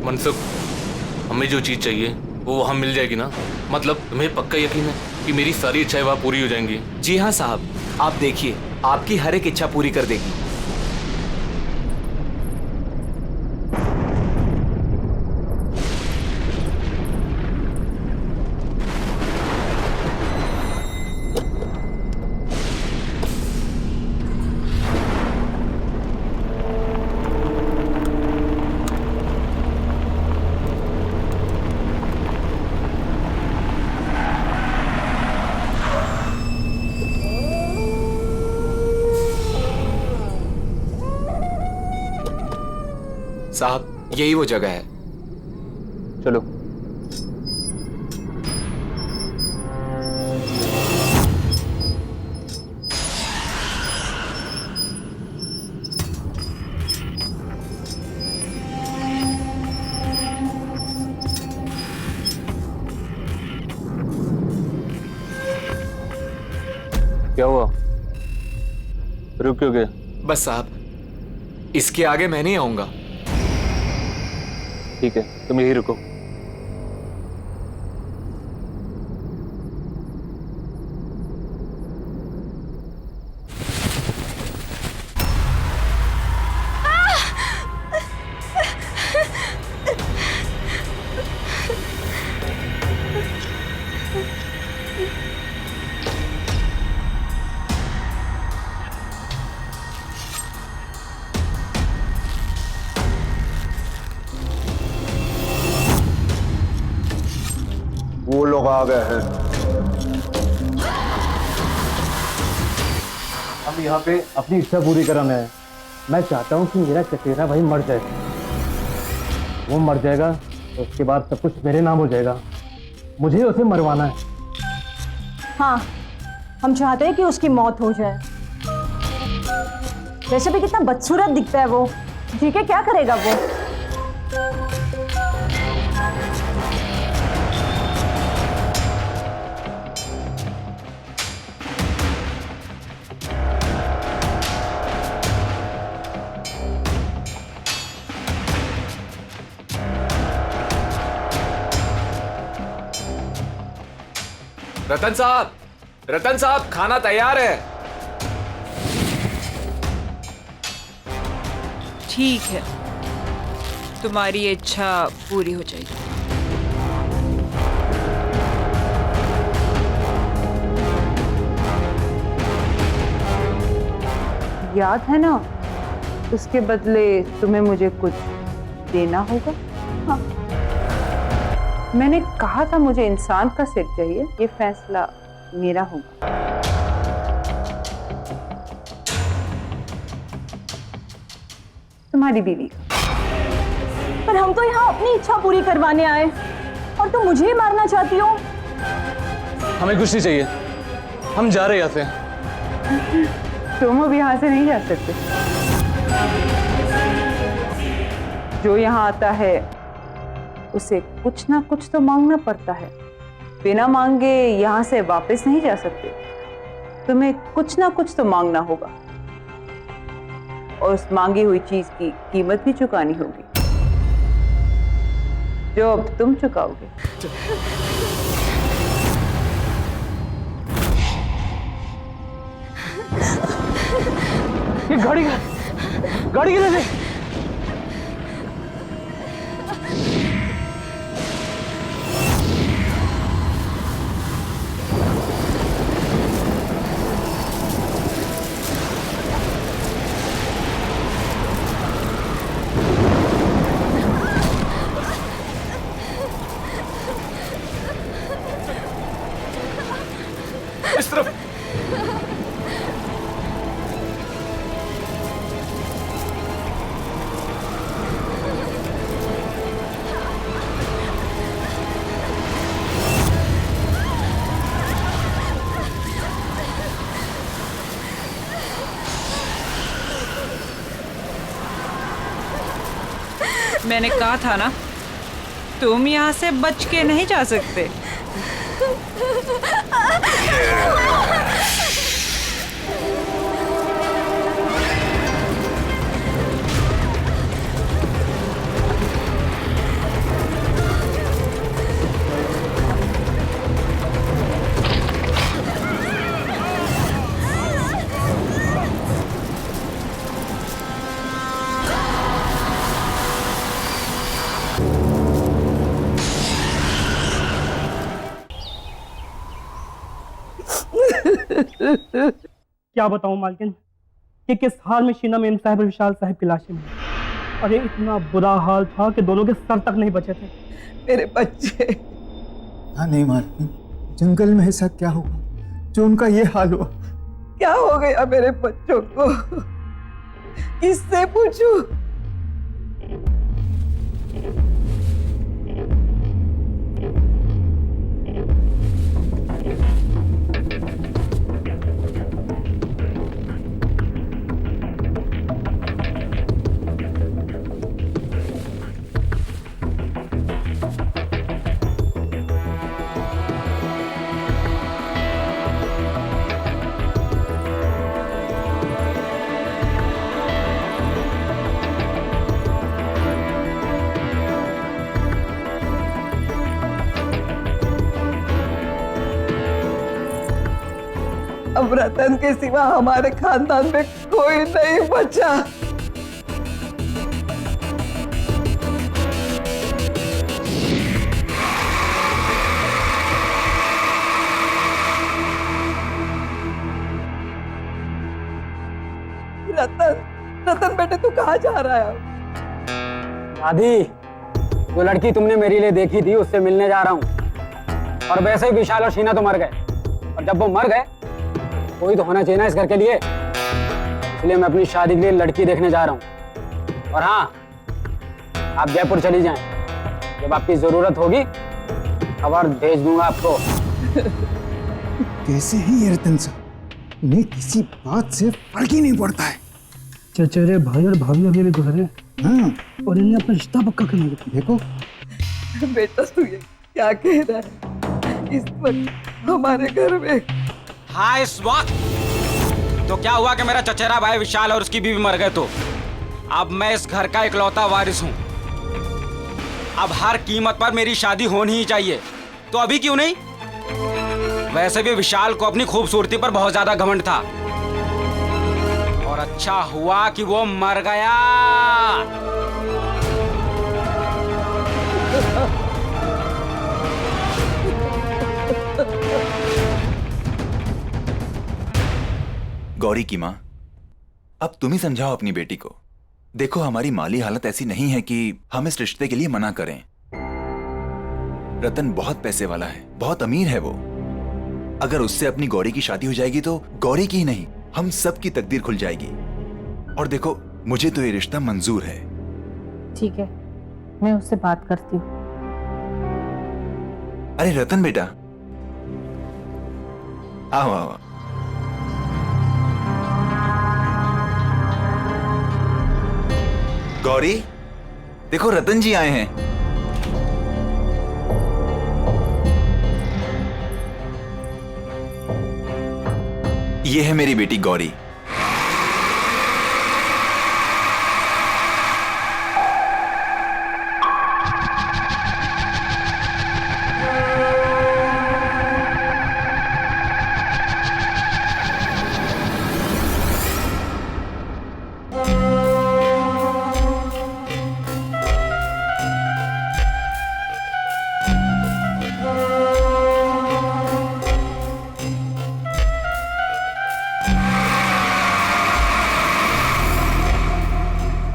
मनसुख, हमें जो चीज चाहिए वो वहाँ मिल जाएगी ना? मतलब तुम्हें पक्का यकीन है कि मेरी सारी इच्छाएं वहाँ पूरी हो जाएंगी? जी हाँ साहब, आप देखिए, आपकी हर एक इच्छा पूरी कर देगी। साहब, यही वो जगह है। चलो। क्या हुआ? रुक क्यों गए? बस साहब, इसके आगे मैं नहीं आऊंगा। ठीक है, तुम यही रुको। वो लोग आ गए हैं। हम यहाँ पे अपनी इच्छा पूरी कराना है। मैं चाहता हूँ कि मेरा चचेरा भाई मर जाए। वो मर जाएगा तो उसके बाद सब कुछ मेरे नाम हो जाएगा। मुझे उसे मरवाना है। हाँ, हम चाहते हैं कि उसकी मौत हो जाए। वैसे भी कितना बदसूरत दिखता है वो। जी के क्या करेगा वो? रतन साहब, खाना तैयार है। ठीक है, तुम्हारी इच्छा पूरी हो जाएगी। याद है ना, उसके बदले तुम्हें मुझे कुछ देना होगा। हाँ, मैंने कहा था मुझे इंसान का सिर चाहिए, ये फैसला मेरा होगा। तुम्हारी बीवी का। पर हम तो यहाँ अपनी इच्छा पूरी करवाने आए और तुम मुझे ही मारना चाहती हो। हमें कुछ नहीं चाहिए, हम जा रहे हैं यहाँ से। तुम अब यहाँ से नहीं जा सकते। जो यहाँ आता है उसे कुछ ना कुछ तो मांगना पड़ता है। बिना मांगे यहाँ से वापस नहीं जा सकते। तुम्हें कुछ ना कुछ तो मांगना होगा और उस मांगी हुई चीज की कीमत भी चुकानी होगी, जो अब तुम चुकाओगे। ये गाड़ी किधर से? इस तरफ। मैंने कहा था ना, तुम यहाँ से बच के नहीं जा सकते। क्या बताऊं मालकिन कि किस हाल में शीना मेम साहब और विशाल साहब की लाशें मिली। अरे इतना बुरा हाल था कि दोनों के सर तक नहीं बचे थे। मेरे बच्चे। हाँ नहीं मालकिन, जंगल में ऐसा क्या हुआ जो उनका ये हाल हुआ? क्या हो गया मेरे बच्चों को? किससे पूछूं? अब रतन के सिवा हमारे खानदान में कोई नहीं बचा। रतन बेटे तू कहाँ जा रहा है? दादी, जो लड़की तुमने मेरे लिए देखी थी उससे मिलने जा रहा हूँ। और वैसे ही विशाल और शीना तो मर गए, और जब वो मर गए कोई तो होना चाहिए ना इस घर के लिए, इसलिए मैं अपनी शादी के लिए लड़की देखने जा रहा हूँ। और हाँ, आप जयपुर चली जाएं, जब आपकी जरूरत होगी खबर भेज दूंगा आपको। कैसे है ये रतन साहब, उन्हें किसी बात से फर्क ही नहीं पड़ता है। चचेरे भाई और भाभी अभी भी गुजरे, हाँ, और इन्हें अपना रिश्ता पक्का करना है। देखो बेटा तू ये क्या कह रहा है? इस वक्त हमारे घर में हाँ, इस वक्त तो क्या हुआ कि मेरा चचेरा भाई विशाल और उसकी बीवी मर गए, तो अब मैं इस घर का इकलौता वारिस हूँ। अब हर कीमत पर मेरी शादी होनी ही चाहिए, तो अभी क्यों नहीं? वैसे भी विशाल को अपनी खूबसूरती पर बहुत ज्यादा घमंड था, और अच्छा हुआ कि वो मर गया। गौरी की माँ, अब तुम ही समझाओ अपनी बेटी को। देखो, हमारी माली हालत ऐसी नहीं है कि हम इस रिश्ते के लिए मना करें। रतन बहुत पैसे वाला है, बहुत अमीर है वो। अगर उससे अपनी गौरी की शादी हो जाएगी तो गौरी की ही नहीं, हम सब की तकदीर खुल जाएगी। और देखो, मुझे तो ये रिश्ता मंजूर है। ठीक है, मैं उससे बात करती हूँ। अरे रतन बेटा, आओ आओ। गौरी, देखो रतन जी आए हैं। ये है मेरी बेटी गौरी।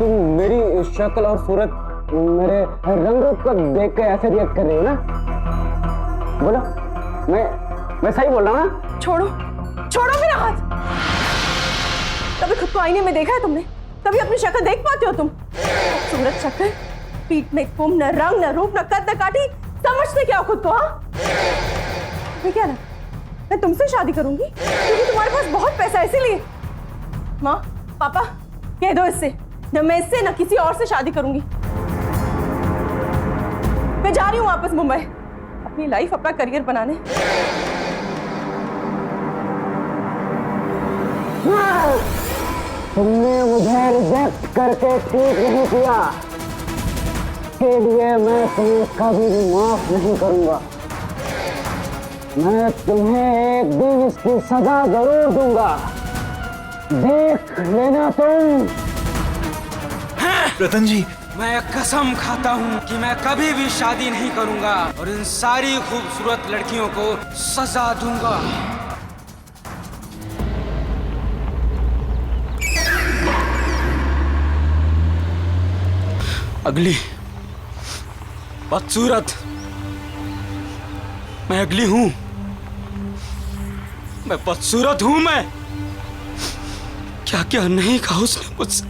तुम मेरी शक्ल और सूरत, मेरे रंग रूप को देख के ऐसे रिएक्ट कर रही हो ना? बोलो, मैं सही बोल रहा हूँ ना? छोड़ो छोड़ो मेरा हाथ। कभी खुद को आईने में देखा है तुमने? कभी अपनी शक्ल देख पाते हो तुम? सूरत शक्ल, पीठ में कुम, न रंग न रूप न कद न काठी, समझते क्या हो खुद को? हाँ, मैं क्या ना, मैं तुमसे शादी करूंगी क्योंकि तुम्हारे पास बहुत पैसा है, इसीलिए। माँ पापा कह दो इससे, न मैं इससे न किसी और से शादी करूंगी। मैं जा रही हूँ वापस मुंबई, अपनी लाइफ, अपना करियर बनाने। तुमने मुझे रिजेक्ट करके ठीक नहीं किया, इसके लिए मैं तुम्हें कभी भी माफ नहीं करूंगा। मैं तुम्हें एक दिन इसकी सजा जरूर दूंगा, देख लेना तुम। रतन जी, मैं कसम खाता हूँ कि मैं कभी भी शादी नहीं करूंगा और इन सारी खूबसूरत लड़कियों को सजा दूंगा। अगली, बदसूरत, मैं अगली हूं, मैं बदसूरत हूं। मैं क्या क्या नहीं कहा उसने मुझसे।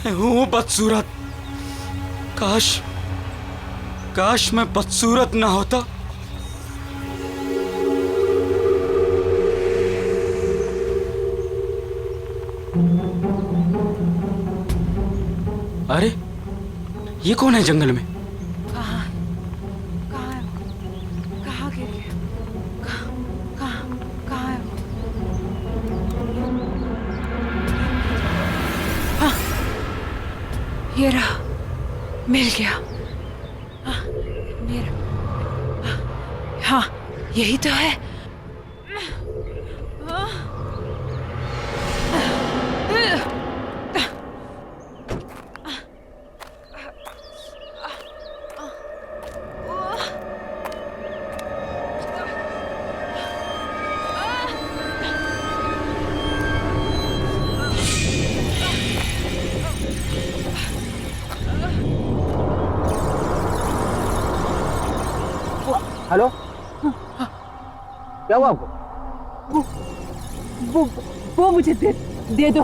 मैं हूं बदसूरत। काश मैं बदसूरत ना होता। अरे ये कौन है जंगल में? कहाँ है? कहाँ गिर गया? कहाँ है वो? हाँ, ये रहा, मिल गया। हाँ, मेरा, हाँ, यही तो है। हेलो, क्या हुआ आपको? वो मुझे दे दो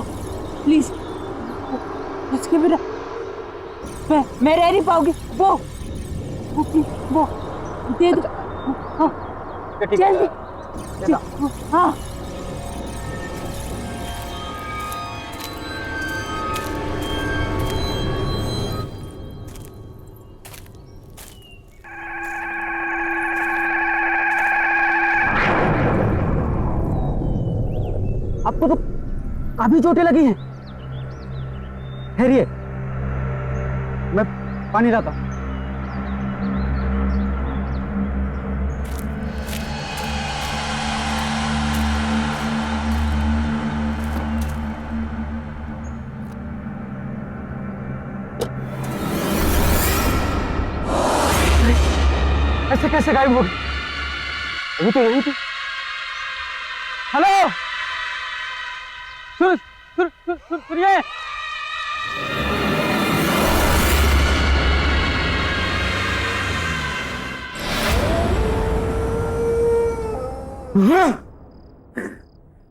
प्लीज। उसके बिना मैं रह नहीं पाऊंगी। वो दे दो। हाँ, जल्दी। हाँ, आपको तो काफी चोटें लगी हैं। ठहरिए, मैं पानी लाता हूं। ऐसे कैसे गायब हो गई? अभी तो यहीं थी। हेलो, सुनिए।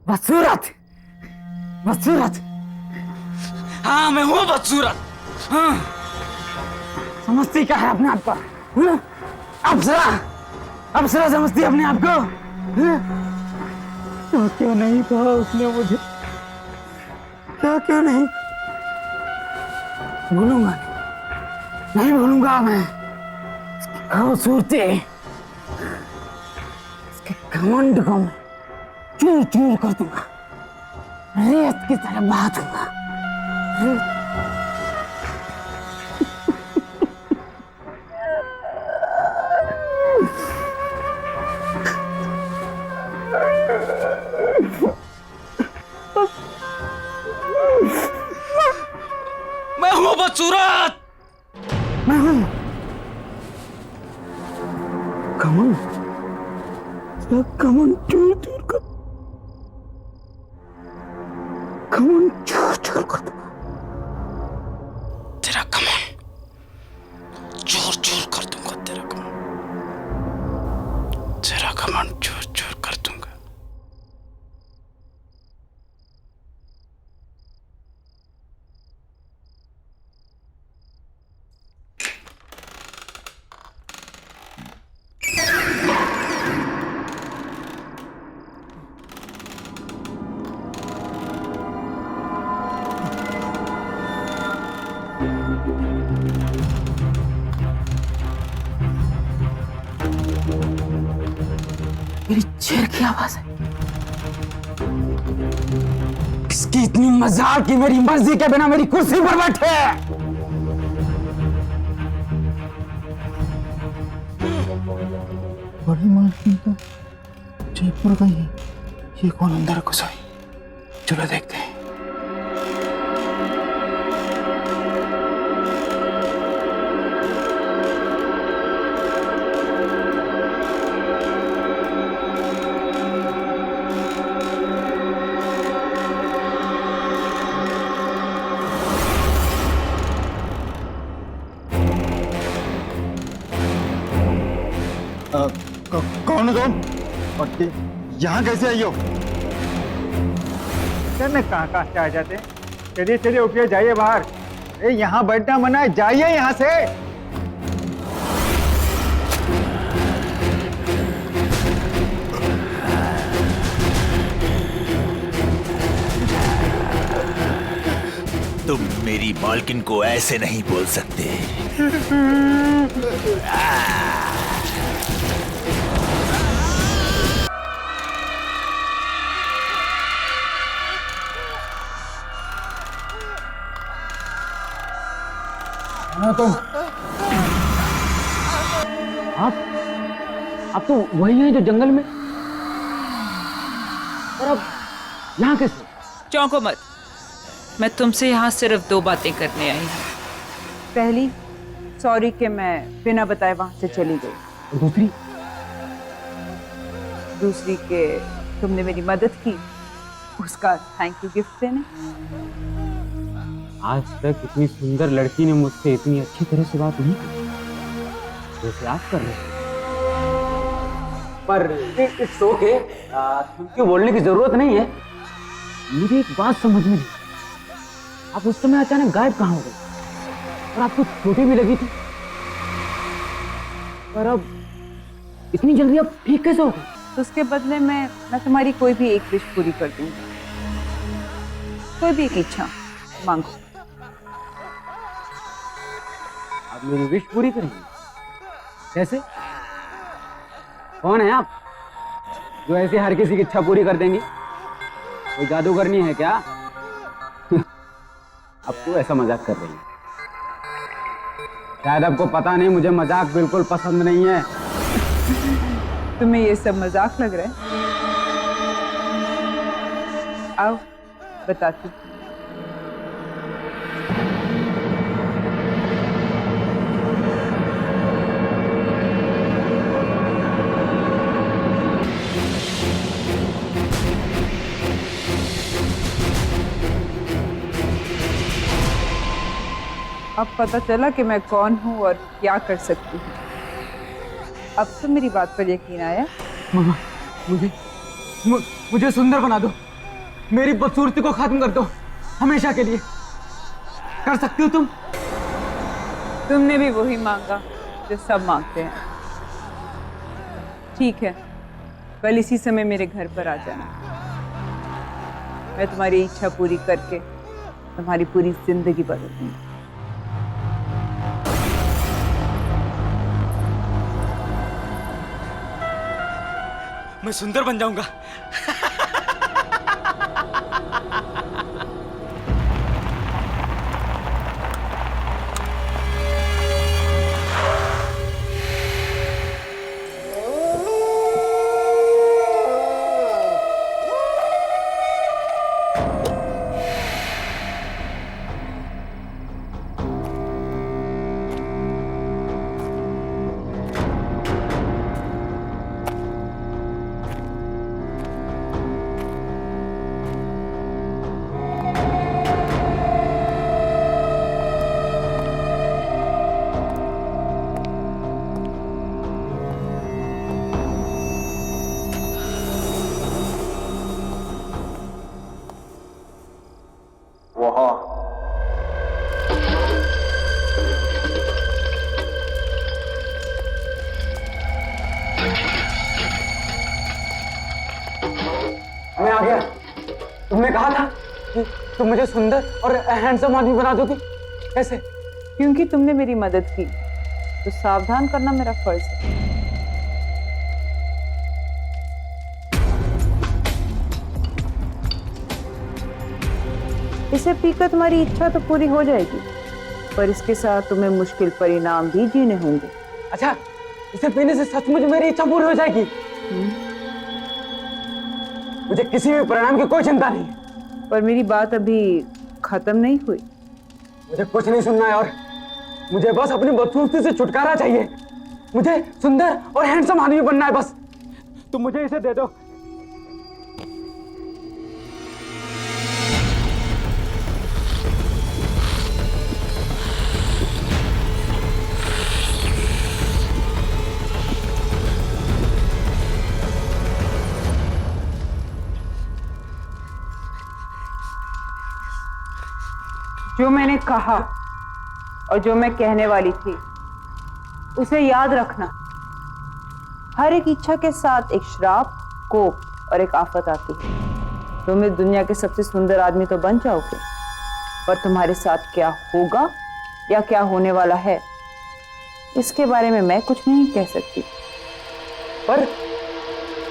बदसूरत, बदसूरत। हाँ, मैं हूँ बदसूरत। हाँ, समझती क्या है अपने आप को? अप्सरा समझती है अपने आप को? तो क्यों नहीं कहा उसने मुझे? क्या क्यों नहीं? भूलूंगा नहीं भूलूंगा मैं। खूबसूरती, इसके घमंड को मैं चूर चूर कर दूंगा, रेत की तरह बहा दूंगा। मैं हूँ बदसूरत, मैं हूँ कमन चूर चूर कर, कमन चूर चूर कर दूंगा। तेरा कमन चूर चूर कर दूंगा। तेरा कमन चूर चूर कर दूंगा। मेरी चेयर की आवाज है। किसकी इतनी मजाल की मेरी मर्जी के बिना मेरी कुर्सी पर बैठे? बड़ी मालकिन तो जयपुर गई है। ये कौन अंदर घुस आई? चलो देखते हैं। तुम? और यहाँ कैसे आई हो? मैं कहाँ से आ जाते? चलिए चलिए उठिए, जाइए बाहर। अरे यहाँ बैठना मना है, जाइए यहाँ से। तुम मेरी मालकिन को ऐसे नहीं बोल सकते। तुम आप तो वही हैं जो जंगल में, और अब यहाँ कैसे? चौंको मत, मैं तुमसे यहाँ सिर्फ 2 बातें करने आई हूँ। पहली, सॉरी कि मैं बिना बताए वहां से चली गई। और दूसरी कि तुमने मेरी मदद की, उसका थैंक यू गिफ्ट देने। आज तक इतनी सुंदर लड़की ने मुझसे इतनी अच्छी तरह से बात नहीं की जैसे आप कर रहे हैं। पर इट्स ओके, क्यों बोलने की जरूरत नहीं है। मुझे एक बात समझ में नहीं, आप उस समय अचानक गायब कहाँ हो गए? और आपको चोटें भी लगी थी, पर अब इतनी जल्दी आप ठीक कैसे हो गए? उसके बदले में मैं तुम्हारी कोई भी एक विश पूरी कर दूंगी। कोई भी एक इच्छा मांगो। आप मेरी विश पूरी करेंगे? कैसे? कौन है आप जो ऐसे हर किसी की इच्छा पूरी कर देंगी? कोई जादूगरनी है क्या? अब तो ऐसा मजाक कर रही है। शायद आपको पता नहीं, मुझे मजाक बिल्कुल पसंद नहीं है। तुम्हें ये सब मजाक लग रहा है? आओ बताती हूँ। अब पता चला कि मैं कौन हूँ और क्या कर सकती हूँ। अब तो मेरी बात पर यकीन आया। मामा, मुझे सुंदर बना दो, मेरी बदसूरती को खत्म कर दो, हमेशा के लिए। कर सकती हो तुम? तुमने भी वही मांगा जो सब मांगते हैं। ठीक है, कल इसी समय मेरे घर पर आ जाना। मैं तुम्हारी इच्छा पूरी करके तुम्हारी पूरी जिंदगी बदल दूंगी। मैं सुंदर बन जाऊंगा। मैं आ गया। तुमने कहा था कि तुम मुझे सुंदर और हैंडसम आदमी बना दोगी। कैसे? क्योंकि तुमने मेरी मदद की, तो सावधान करना मेरा फर्ज है। इसे पीकर तुम्हारी इच्छा तो पूरी हो जाएगी, पर इसके साथ तुम्हें मुश्किल परिणाम भी जीने होंगे। अच्छा, इसे पीने से सचमुच मेरी इच्छा पूरी हो जाएगी? मुझे किसी भी परिणाम की कोई चिंता नहीं है। पर मेरी बात अभी खत्म नहीं हुई। मुझे कुछ नहीं सुनना है, और मुझे बस अपनी बदसूरती से छुटकारा चाहिए। मुझे सुंदर और हैंडसम आदमी बनना है बस। तुम मुझे इसे दे दो। जो मैंने कहा और जो मैं कहने वाली थी उसे याद रखना। हर एक इच्छा के साथ एक श्राप, कोप और एक आफत आती है। तुम इस दुनिया के सबसे सुंदर आदमी तो बन जाओगे, पर तुम्हारे साथ क्या होगा या क्या होने वाला है इसके बारे में मैं कुछ नहीं कह सकती। पर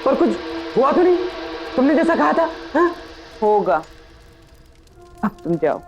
कुछ हुआ तो नहीं, तुमने जैसा कहा था? हाँ? होगा। अब तुम जाओ।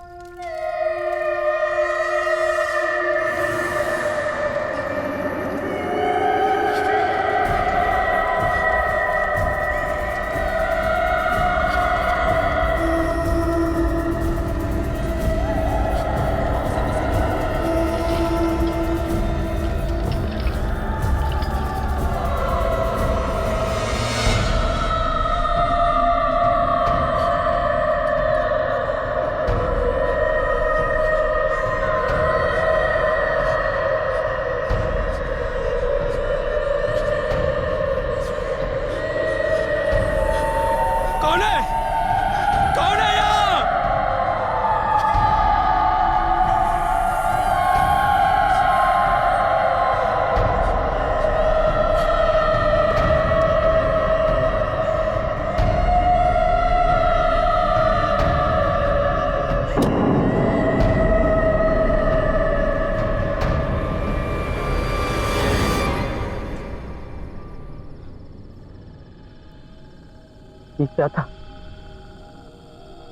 ये क्या था?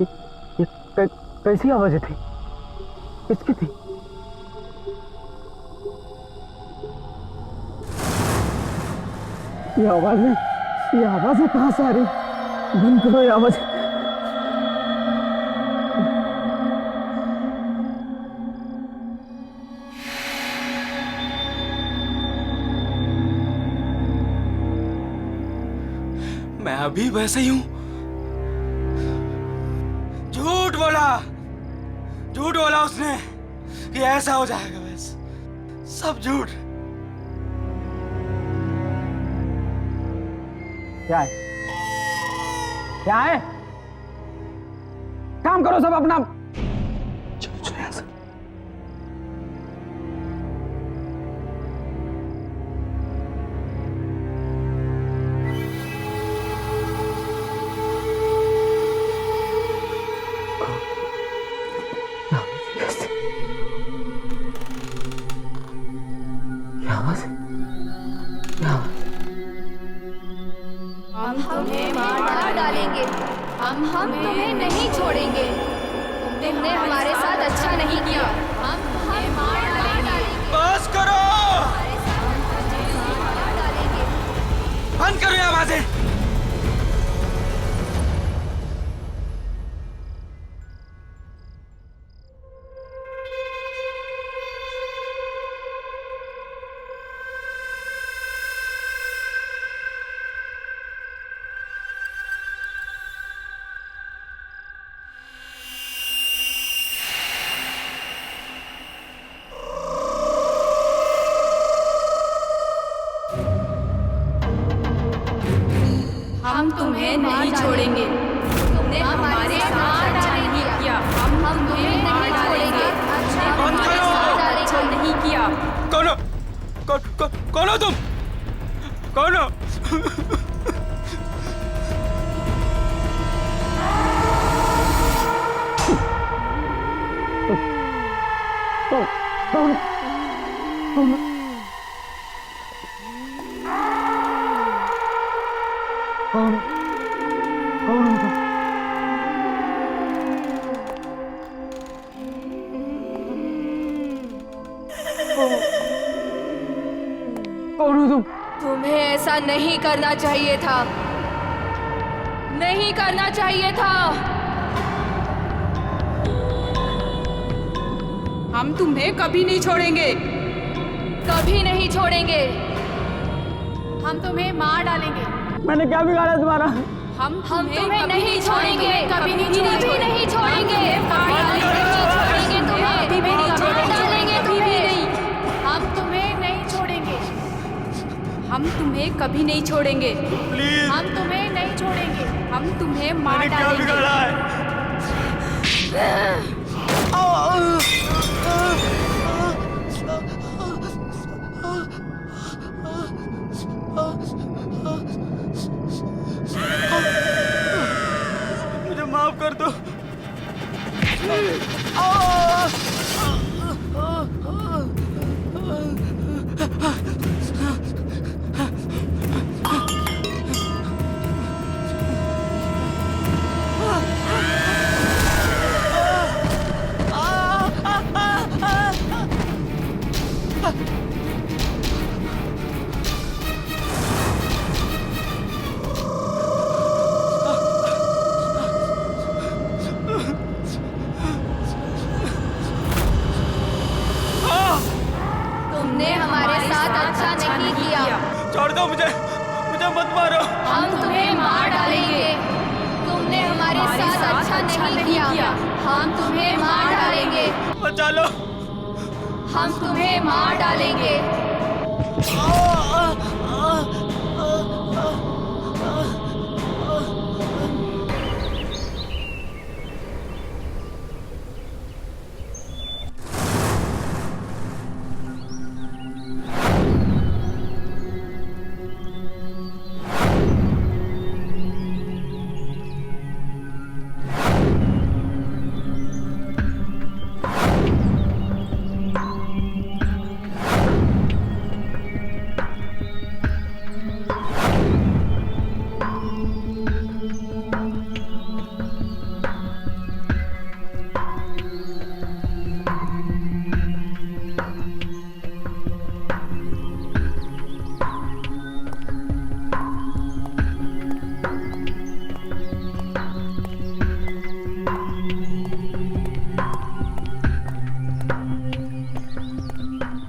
ये कैसी आवाजें थी? किसकी थी? ये आवाजें कहाँ से आ रही? बंद करो ये आवाज। मैं अभी वैसे ही हूं। झूठ बोला उसने कि ऐसा हो जाएगा। बस सब झूठ। क्या है? क्या है? काम करो सब अपना। चलो यहाँ से। हम तुम्हें मार डालेंगे। हम तुम्हें नहीं छोड़ेंगे। तुमने हमारे साथ अच्छा नहीं किया। हम तुम्हें मार डालेंगे। बस करो। बंद करो ये आवाजें। हम तुम्हें नहीं छोड़ेंगे। तुमने हमारे साथ अच्छा नहीं किया। हम तुम्हें नहीं छोड़ेंगे। अच्छा नहीं किया। कौन हो तुम? कौन हो? कौन हो तुम? तुम्हें ऐसा नहीं करना चाहिए था। नहीं करना चाहिए था। हम तुम्हें कभी नहीं छोड़ेंगे। कभी नहीं छोड़ेंगे। हम तुम्हें मार डालेंगे। मैंने क्या बिगाड़ा तुम्हारा? हम तुम्हें नहीं छोड़ेंगे। कभी नहीं छोड़ेंगे। मार डालेंगे तुम्हें। हम तुम्हें नहीं छोड़ेंगे। हम तुम्हें कभी नहीं छोड़ेंगे। प्लीज। हम तुम्हें नहीं छोड़ेंगे। हम तुम्हें मार डालेंगे। क्या बिगाड़ा है? नहीं किया। छोड़ दो मुझे, मुझे मत मारो। हम तुम्हें मार डालेंगे। तुमने हमारे साथ अच्छा नहीं किया। हम तुम्हें मार डालेंगे। बचा लो। हम तुम्हें मार डालेंगे।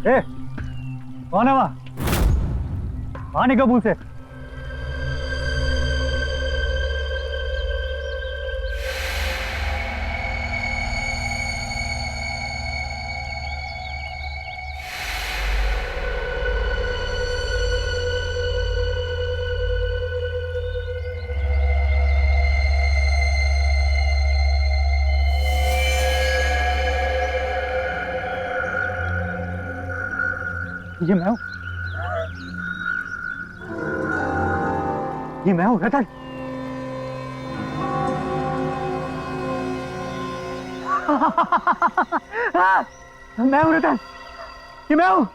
ए, कौन है वहां? वहां निकल मुंह से। ये मैं हूँ, ये मैं हूँ रतन। मैं हूँ रतन, ये मैं हूँ।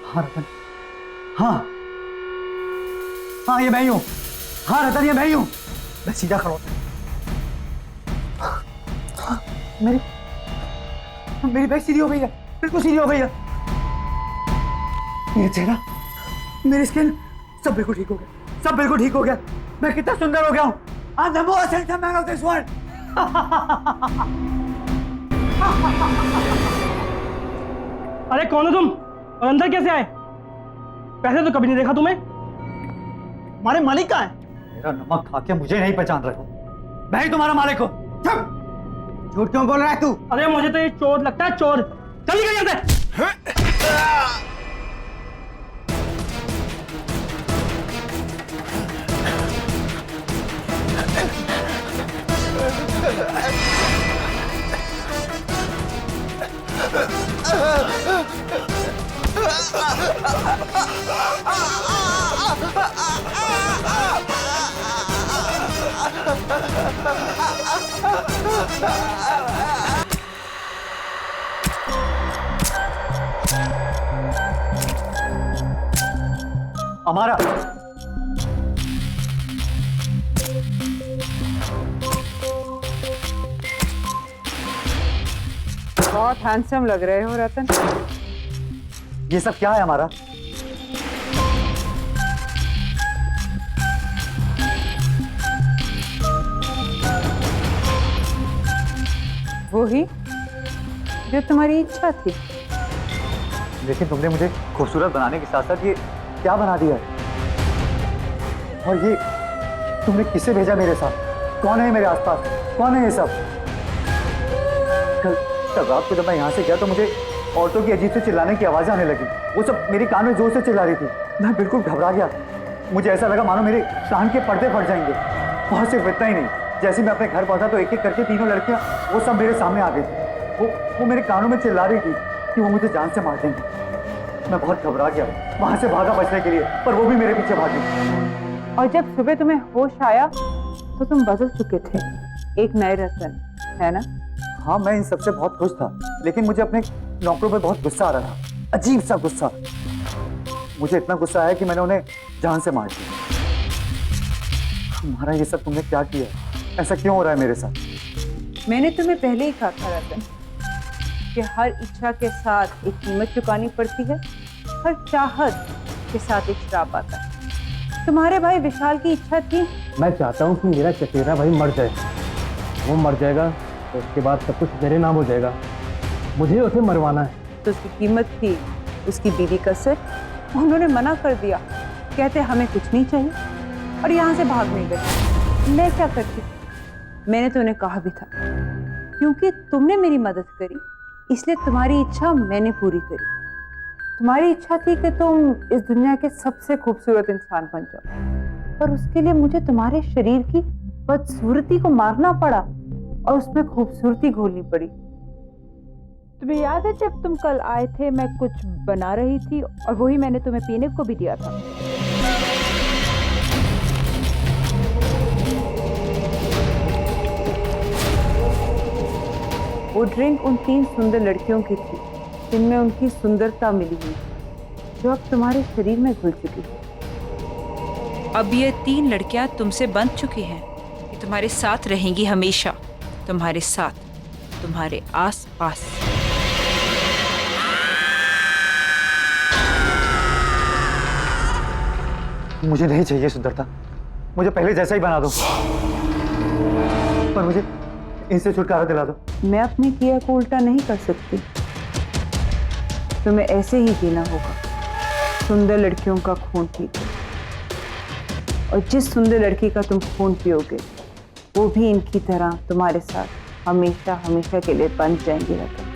हाँ रतन, हाँ हाँ, ये मैं ही हूँ। हाँ रतन, ये मैं ही हूँ। मैं सीधा खड़ा हूँ। मेरी बैग सीधी हो गई है, बिल्कुल सीधी हो गई है। मेरा चेहरा, मेरी स्किन, सब बिल्कुल ठीक हो गया, सब बिल्कुल ठीक हो गया। मैं कितना सुंदर हो गया हूँ। I'm the most handsome man of this world. अरे कौन हो तुम और अंदर कैसे आए? पहले तो कभी नहीं देखा तुम्हें। हमारे मालिक कहाँ है? मेरा नमक खा के मुझे नहीं पहचान रहे हो। मैं ही तुम्हारा मालिक हूँ। झूठ क्यों बोल रहा है तू? अरे मुझे तो ये चोर लगता है, चोर। चल निकल यहाँ से। हमारा बहुत हैंडसम लग रहे हो रतन। ये सब क्या है हमारा? वो ही जो तुम्हारी इच्छा थी। लेकिन तुमने मुझे खूबसूरत बनाने के साथ साथ ये क्या बना दिया है? और ये तुमने किसे भेजा मेरे साथ? कौन है मेरे आसपास? कौन है ये सब? कल रात को जब मैं यहाँ से गया तो मुझे औरतों की अजीब से चिल्लाने की आवाज़ें आने लगी। वो सब मेरे कान में जोर से चिल्ला रही थी। मैं बिल्कुल घबरा गया। मुझे ऐसा लगा मानो मेरे कान के पर्दे फट जाएंगे। और सिर्फ इतना ही नहीं, जैसे मैं अपने घर पहुंचा तो एक एक करके तीनों लड़कियां वो सब मेरे सामने आ गई थी। वो मेरे कानों में चिल्ला रही थी कि वो मुझे जान से मार देंगे। मैं बहुत घबरा गया, वहां से भागा बचने के लिए, पर वो भी मेरे पीछे भागी। और जब सुबह तुम्हें होश आया तो तुम बदल चुके थे, एक नए रतन, है ना? हाँ, मैं इन सबसे बहुत खुश था, लेकिन मुझे अपने नौकरों पर बहुत गुस्सा आ रहा था, अजीब सा गुस्सा। मुझे इतना गुस्सा आया कि मैंने उन्हें जान से मार दिया। तुम्हारा ये सब तुमने क्या किया? ऐसा क्यों हो रहा है मेरे साथ? मैंने तुम्हें पहले ही कहा था रतन कि हर इच्छा के साथ एक कीमत चुकानी पड़ती है, हर चाहत के साथ एक श्राप आता है। तुम्हारे भाई विशाल की इच्छा थी। मैं चाहता हूँ कि मेरा चचेरा भाई मर जाए। वो मर जाएगा तो उसके बाद सब कुछ मेरे नाम हो जाएगा। मुझे उसे मरवाना है। तो उसकी कीमत थी उसकी बीवी का सिर। उन्होंने मना कर दिया, कहते हमें कुछ नहीं चाहिए और यहाँ से भागने गए। मैं क्या करती? मैंने तो उन्हें कहा भी था, क्योंकि तुमने मेरी मदद करी इसलिए तुम्हारी इच्छा मैंने पूरी करी। तुम्हारी इच्छा थी कि तुम इस दुनिया के सबसे खूबसूरत इंसान बन जाओ, पर उसके लिए मुझे तुम्हारे शरीर की बदसूरती को मारना पड़ा और उसमें खूबसूरती घोलनी पड़ी। तुम्हें याद है जब तुम कल आए थे, मैं कुछ बना रही थी और वही मैंने तुम्हें पीने को भी दिया था। वो ड्रिंक उन 3 सुंदर लड़कियों की थी जिनमें उनकी सुंदरता मिली हुई, जो अब तुम्हारे शरीर में घुल चुकी है। अब ये 3 लड़कियां तुमसे बंध चुकी हैं कि तुम्हारे साथ रहेंगी हमेशा, तुम्हारे साथ, तुम्हारे आस पास। मुझे नहीं चाहिए सुंदरता, मुझे पहले जैसा ही बना दो, पर मुझे इनसे छुटकारा दिला दो। मैं अपने किया को उल्टा नहीं कर सकती, तुम्हें ऐसे ही जीना होगा, सुंदर लड़कियों का खून पीकर। और जिस सुंदर लड़की का तुम खून पियोगे वो भी इनकी तरह तुम्हारे साथ हमेशा हमेशा के लिए बंध जाएंगे रतन।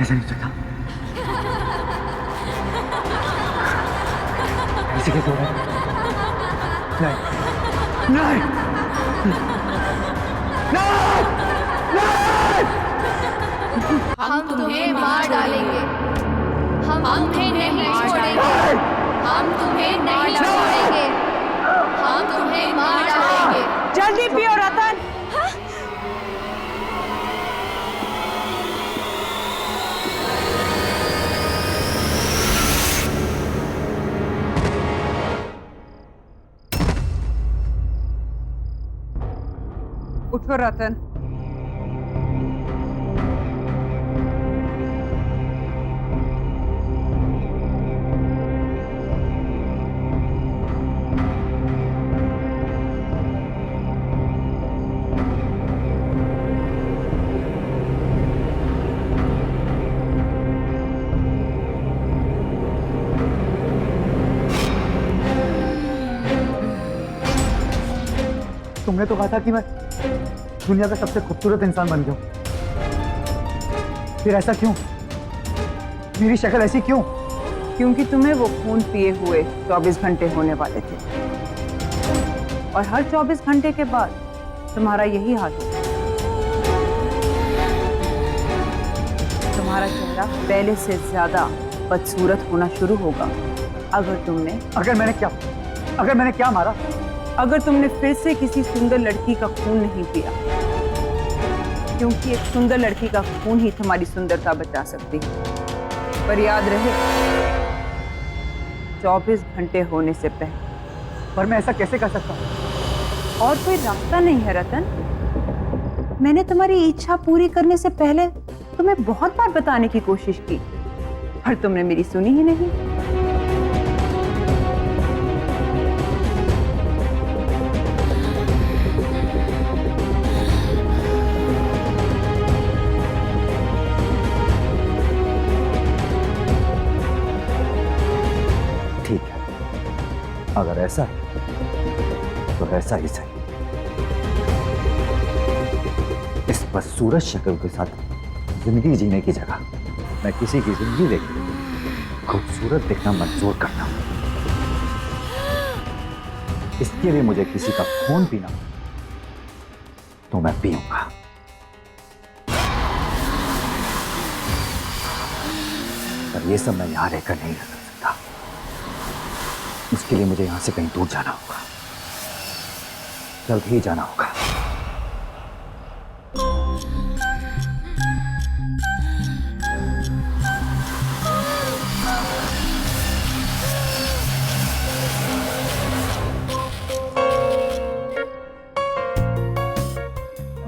ऐसा नहीं चलता। ऐसे कैसे हो रहा है? नहीं नहीं हम तुम्हें मार डालेंगे, हम तुम्हें नहीं छोड़ेंगे, हम तुम्हें नहीं छोड़ेंगे, हम तुम्हें मार डालेंगे। जल्दी पियो रतन। उठो रतन। तुमने तो कहा था कि मैं दुनिया का सबसे खूबसूरत इंसान बन गया, फिर ऐसा क्यों? मेरी शक्ल ऐसी क्यों? क्योंकि तुम्हें वो खून पिए हुए 24 घंटे होने वाले थे और हर 24 घंटे के बाद तुम्हारा यही हाल होगा। तुम्हारा चेहरा पहले से ज्यादा बदसूरत होना शुरू होगा अगर मैंने क्या मारा? अगर तुमने फिर से किसी सुंदर लड़की का खून नहीं पिया, क्योंकि एक सुंदर लड़की का खून ही तुम्हारी सुंदरता बचा सकती है। पर याद रहे, 24 घंटे होने से पहले। पर मैं ऐसा कैसे कर सकता हूँ? और कोई रास्ता नहीं है रतन। मैंने तुम्हारी इच्छा पूरी करने से पहले तुम्हें बहुत बार बताने की कोशिश की, पर तुमने मेरी सुनी ही नहीं। अगर ऐसा है तो ऐसा ही सही। इस बदसूरत शक्ल के साथ जिंदगी जीने की जगह मैं किसी की जिंदगी देखकर खूबसूरत दिखना मंजूर करता हूं। इसके लिए मुझे किसी का खून पीना तो मैं पीऊंगा। पर ये सब मैं यहां रहकर नहीं रह सकता। उसके लिए मुझे यहां से कहीं दूर जाना होगा, जल्द ही जाना होगा।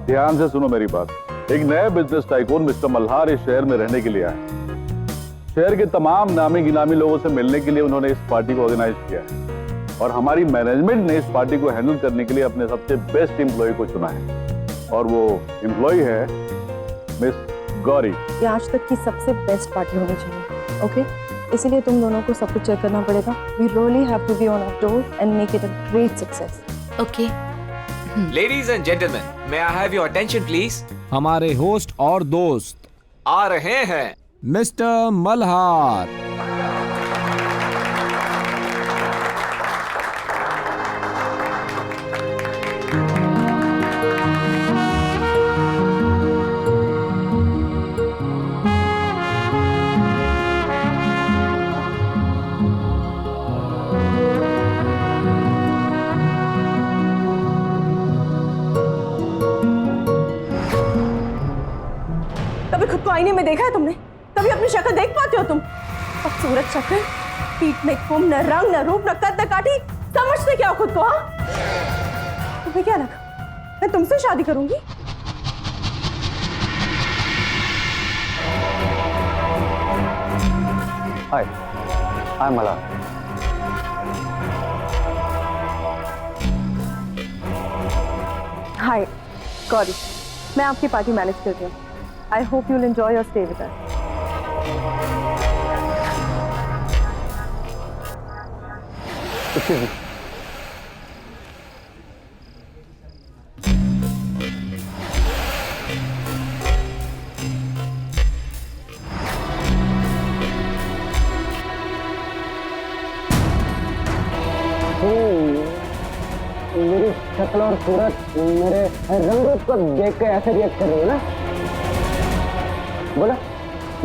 ध्यान से सुनो मेरी बात। एक नए बिजनेस टाइकून मिस्टर मल्हार इस शहर में रहने के लिए आए। शहर के तमाम नामी गिनामी लोगों से मिलने के लिए उन्होंने इस पार्टी को ऑर्गेनाइज किया है और हमारी मैनेजमेंट ने इस पार्टी को हैंडल करने के लिए अपने सबसे बेस्ट एम्प्लॉय को चुना है और वो एम्प्लॉय है मिस गौरी। ये आज तक की सबसे बेस्ट पार्टी होनी चाहिए, ओके? इसीलिए तुम दोनों को सब कुछ चेक करना पड़ेगा। We really have to be on our toes and make it a great success. Okay. Ladies and gentleman, may I have your attention please? हमारे होस्ट और दोस्त आ रहे हैं, मिस्टर मल्हार। कभी खुद को आईने में देखा है तुमने? कभी अपनी शक्ल देख पाते हो तुम? खूबसूरत शक्ल, पीठ में कुम, न रंग न रूप न कद न काठी, समझते क्या हो खुद को? हाँ, तुम्हें क्या लगा मैं तुमसे शादी करूंगी? हाय, आई एम मल्हार। हाय गौरी, मैं आपकी पार्टी मैनेज कर रही हूँ। I hope you will enjoy your stay with us. मेरी शक्ल और सूरत, मेरे रंग रूप को देख के ऐसे रिएक्ट कर रही है ना? बोला,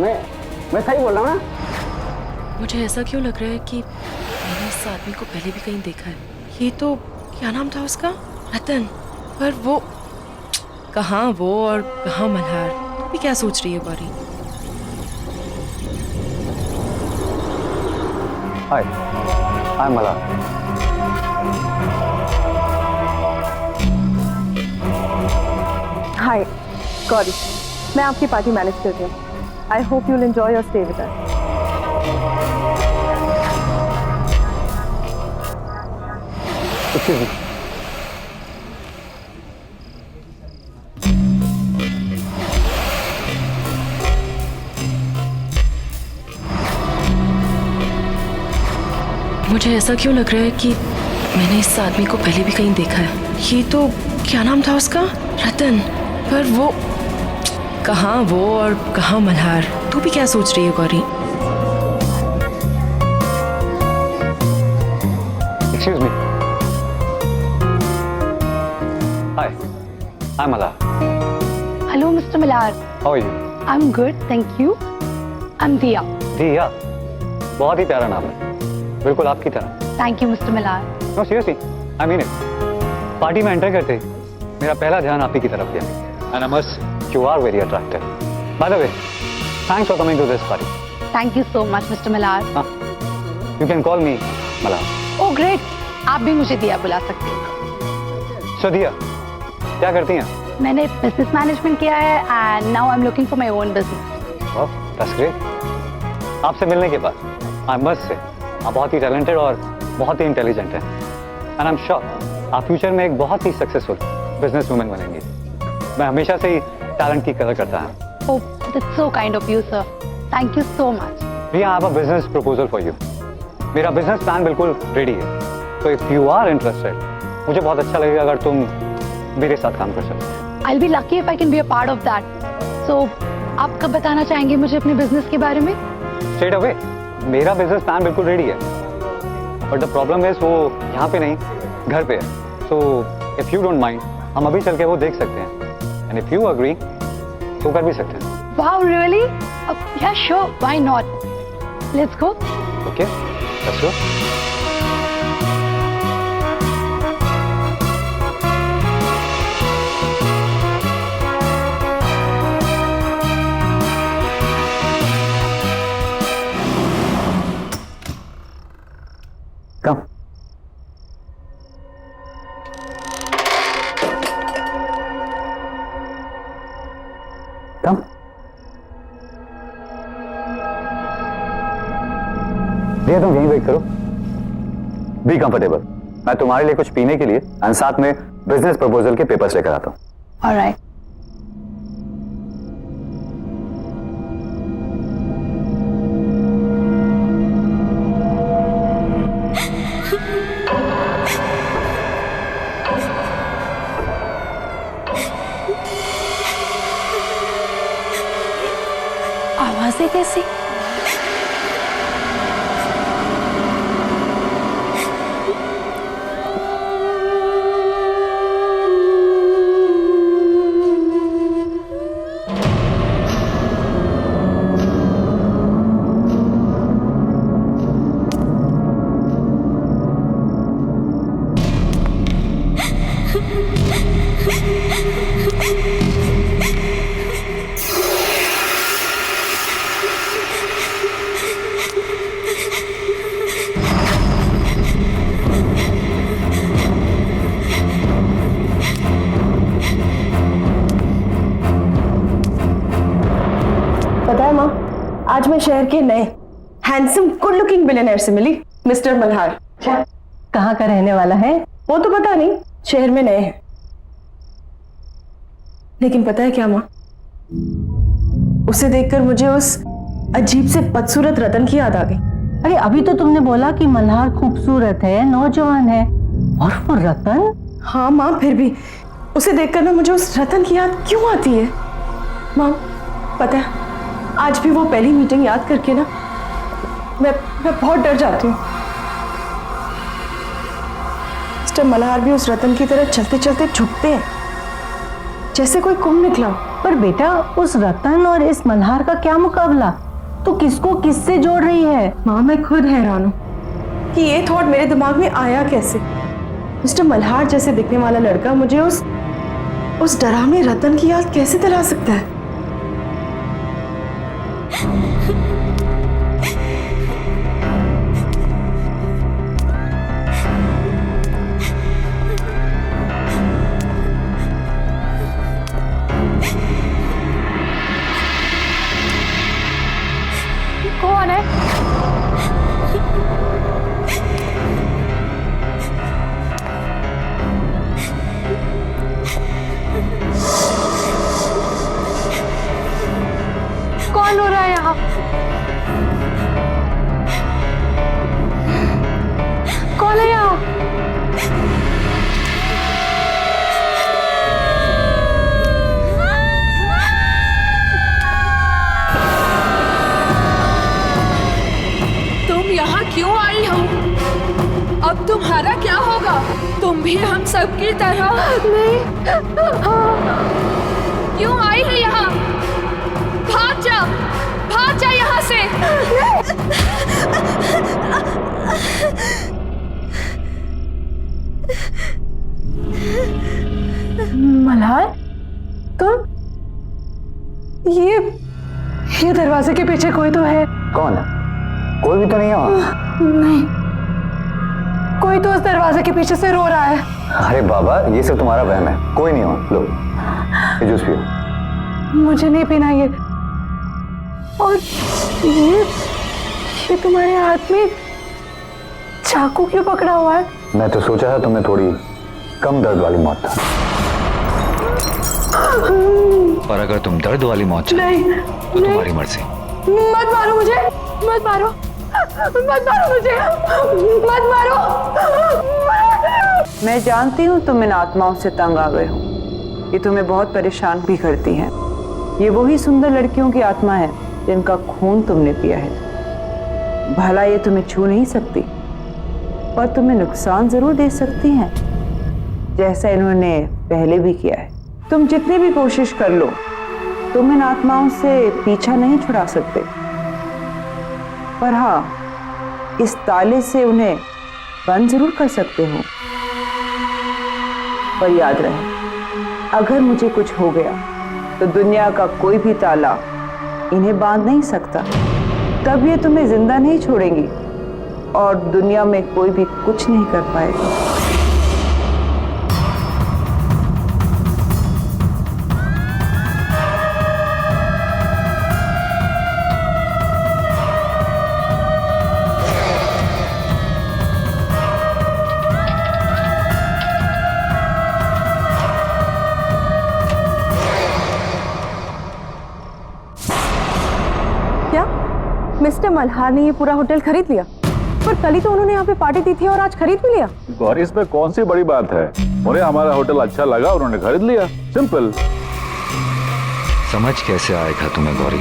मैं सही बोल रहा हूँ ना? मुझे ऐसा क्यों लग रहा है कि मैंने इस आदमी को पहले भी कहीं देखा है। ये तो, क्या नाम था उसका? रतन। पर वो कहाँ वो और कहाँ मल्हार? तू भी क्या सोच रही है गौरी? हाय, आई एम मल्हार। हाय गौरी, मैं आपकी पार्टी मैनेज कर रही हूँ। I hope you will enjoy your stay with us. मुझे ऐसा क्यों लग रहा है कि मैंने इस आदमी को पहले भी कहीं देखा है। ये तो, क्या नाम था उसका? रतन। पर वो कहाँ वो और कहाँ मल्हार? तू भी क्या सोच रही है Gauri? Excuse me. Hi, I'm Mala. Hello, Mr. Mallhar. How are you? I'm good, thank you. I'm Diya. दिया, बहुत ही प्यारा नाम है, बिल्कुल आपकी तरह। Thank you, Mr. Mallhar. No, seriously, I mean it. Party में एंटर करते ही मेरा पहला ध्यान आप ही की तरफ गया। And I must, you are very attractive. By the way, thanks for coming to this party. Thank you so much, Mr. Mallhar. You can call me Mala. Oh, great. आप भी मुझे दिया बुला सकते हैं। So दिया, क्या करती हैं? मैंने बिजनेस मैनेजमेंट किया है and now I'm looking for my own business. Oh, that's great. आपसे मिलने के बाद I must say, आप बहुत ही टैलेंटेड और बहुत ही इंटेलिजेंट हैं। And I'm sure आप फ्यूचर में एक बहुत ही सक्सेसफुल बिजनेस वुमेन बनेंगी। मैं हमेशा से ही टैलेंट की कदर करता हूँ। Oh, that's so kind of you, sir. Thank you so much. We have a business proposal for you. मेरा बिजनेस प्लान बिल्कुल रेडी है, तो so if you are interested, मुझे बहुत अच्छा लगेगा अगर तुम मेरे साथ काम कर सकते। I'll be lucky if I can be a part of that. So, आप कब बताना चाहेंगे मुझे अपने बिजनेस के बारे में? स्ट्रेट अवे, मेरा बिजनेस प्लान बिल्कुल रेडी है, बट द प्रॉब्लम इज वो यहाँ पे नहीं, घर पे है। सो इफ यू डोंट माइंड, हम अभी चल के वो देख सकते हैं, एंड इफ यू अग्री तो कर भी सकते हैं। Wow, really? Yeah, sure. Why not? Let's go. Okay, let's go. Come. Come. भैया तुम यहीं वेट करो, बी कंफर्टेबल। मैं तुम्हारे लिए कुछ पीने के लिए एंड साथ में बिजनेस प्रपोजल के पेपर्स लेकर आता हूँ। All right. आवाजें कैसी? पता है माँ, आज मैं शहर के नए हैंडसम गुड लुकिंग बिलियनर से मिली, मिस्टर मल्हार। कहाँ का रहने वाला है? वो तो पता नहीं, शहर में नए हैं। लेकिन पता है क्या माँ, उसे देखकर मुझे उस अजीब से बदसूरत रतन की याद आ गई। अरे अभी तो तुमने बोला कि मल्हार खूबसूरत है, नौजवान है, और वो रतन? हाँ माँ, फिर भी उसे देखकर ना मुझे उस रतन की याद क्यों आती है माँ? पता है, आज भी वो पहली मीटिंग याद करके ना मैं बहुत डर जाती हूँ। मिस्टर मल्हार भी उस रतन की तरह चलते चलते झुकते हैं, जैसे कोई कुंभ निकला। पर बेटा, उस रतन और इस मल्हार का क्या मुकाबला? तू किसको किससे जोड़ रही है? माँ, मैं खुद हैरान हूँ कि ये थॉट मेरे दिमाग में आया कैसे। मिस्टर मल्हार जैसे दिखने वाला लड़का मुझे उस डरावने रतन की याद कैसे दिला सकता है? कौन है? कौन हो रहा है यहाँ? कौन है यहाँ? यहाँ क्यों आई हो? अब तुम्हारा क्या होगा? तुम भी हम सब की तरह नहीं। क्यों आई है यहाँ? भाग जा यहाँ से। मल्हार, तुम? ये दरवाजे के पीछे कोई तो है। कौन है? कोई भी तो नहीं है वहाँ। नहीं, कोई तो उस दरवाजे के पीछे से रो रहा है। अरे बाबा, ये सब तुम्हारा वहम है, कोई नहीं वहाँ। लो, ये जूस पियो। मुझे नहीं पीना ये। और ये तुम्हारे हाथ में चाकू क्यों पकड़ा हुआ है? मैं तो सोचा था तुम्हें थोड़ी कम दर्द वाली मौत था, पर अगर तुम दर्द वाली मौत चाहती नहीं, तो तुम्हारी मर्जी। मत मारो मुझे, मत मारो। मत मारो मुझे, मत मारो। मैं जानती हूँ तुम इन आत्माओं से तंग आ गए हो। ये तुम्हें बहुत परेशान भी करती हैं। ये वही सुंदर लड़कियों की आत्मा है जिनका खून तुमने पिया है। भला ये तुम्हें छू नहीं सकती, पर तुम्हें नुकसान जरूर दे सकती हैं, जैसा इन्होंने पहले भी किया है। तुम जितनी भी कोशिश कर लो, तुम इन आत्माओं से पीछा नहीं छुड़ा सकते। पर हाँ, इस ताले से उन्हें बंद जरूर कर सकते हो। पर याद रहे, अगर मुझे कुछ हो गया तो दुनिया का कोई भी ताला इन्हें बांध नहीं सकता। तब ये तुम्हें जिंदा नहीं छोड़ेंगी और दुनिया में कोई भी कुछ नहीं कर पाएगा। मिस्टर मल्हार ने ये पूरा होटल खरीद लिया? पर कल ही तो उन्होंने यहाँ पे पार्टी दी थी और आज खरीद भी लिया। गौरी, इसमें कौन सी बड़ी बात है? उन्हें हमारा होटल अच्छा लगा, उन्होंने खरीद लिया, सिंपल। समझ कैसे आएगा तुम्हें गौरी?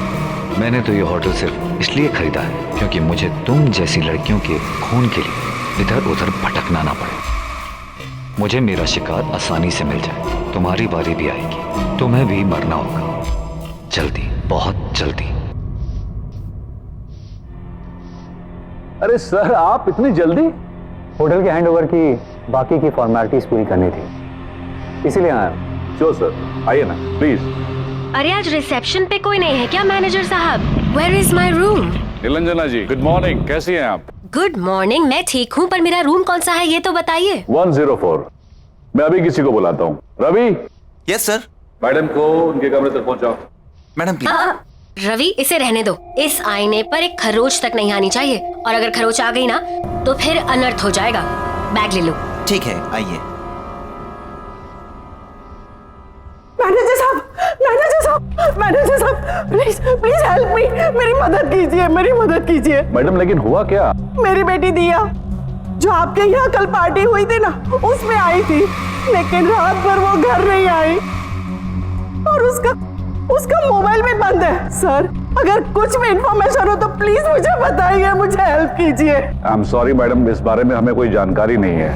मैंने तो ये होटल सिर्फ इसलिए खरीदा है क्योंकि मुझे तुम जैसी लड़कियों के खून के लिए इधर उधर भटकना ना पड़े। मुझे मेरा शिकार आसानी से मिल जाए। तुम्हारी बारी भी आएगी, तुम्हें भी मरना होगा, जल्दी, बहुत जल्दी। अरे सर, आप इतनी जल्दी? होटल के हैंडओवर की बाकी की फॉर्मेलिटीज पूरी करनी थी, इसीलिए आया। श्योर सर, आइए ना प्लीज। अरे आज रिसेप्शन पे कोई नहीं है क्या मैनेजर साहब? Where is my room? Niranjana ji, good morning, कैसी हैं आप? गुड मॉर्निंग, मैं ठीक हूँ, पर मेरा रूम कौन सा है ये तो बताइए। 104। मैं अभी किसी को बुलाता हूँ। रवि। Yes sir. मैडम को उनके कमरे तक पहुँचाओ। Madam please. रवि, इसे रहने दो। इस आईने पर एक खरोच तक नहीं आनी चाहिए, और अगर खरोच आ गई ना तो फिर अनर्थ हो जाएगा। बैग ले लो। ठीक है, आइए। मैनेजर साहब, मैनेजर साहब, मैनेजर साहब, प्लीज प्लीज हेल्प मी, मेरी मदद कीजिए, मेरी मदद कीजिए। मैडम, लेकिन हुआ क्या? मेरी बेटी दिया, जो आपके यहाँ कल पार्टी हुई थी ना, उसमें आई थी, लेकिन रात भर वो घर नहीं आई और उसका मोबाइल भी बंद है। सर, अगर कुछ भी इंफॉर्मेशन हो तो प्लीज मुझे बताइए, मुझे हेल्प कीजिए। आई एम सॉरी मैडम, इस बारे में हमें कोई जानकारी नहीं है।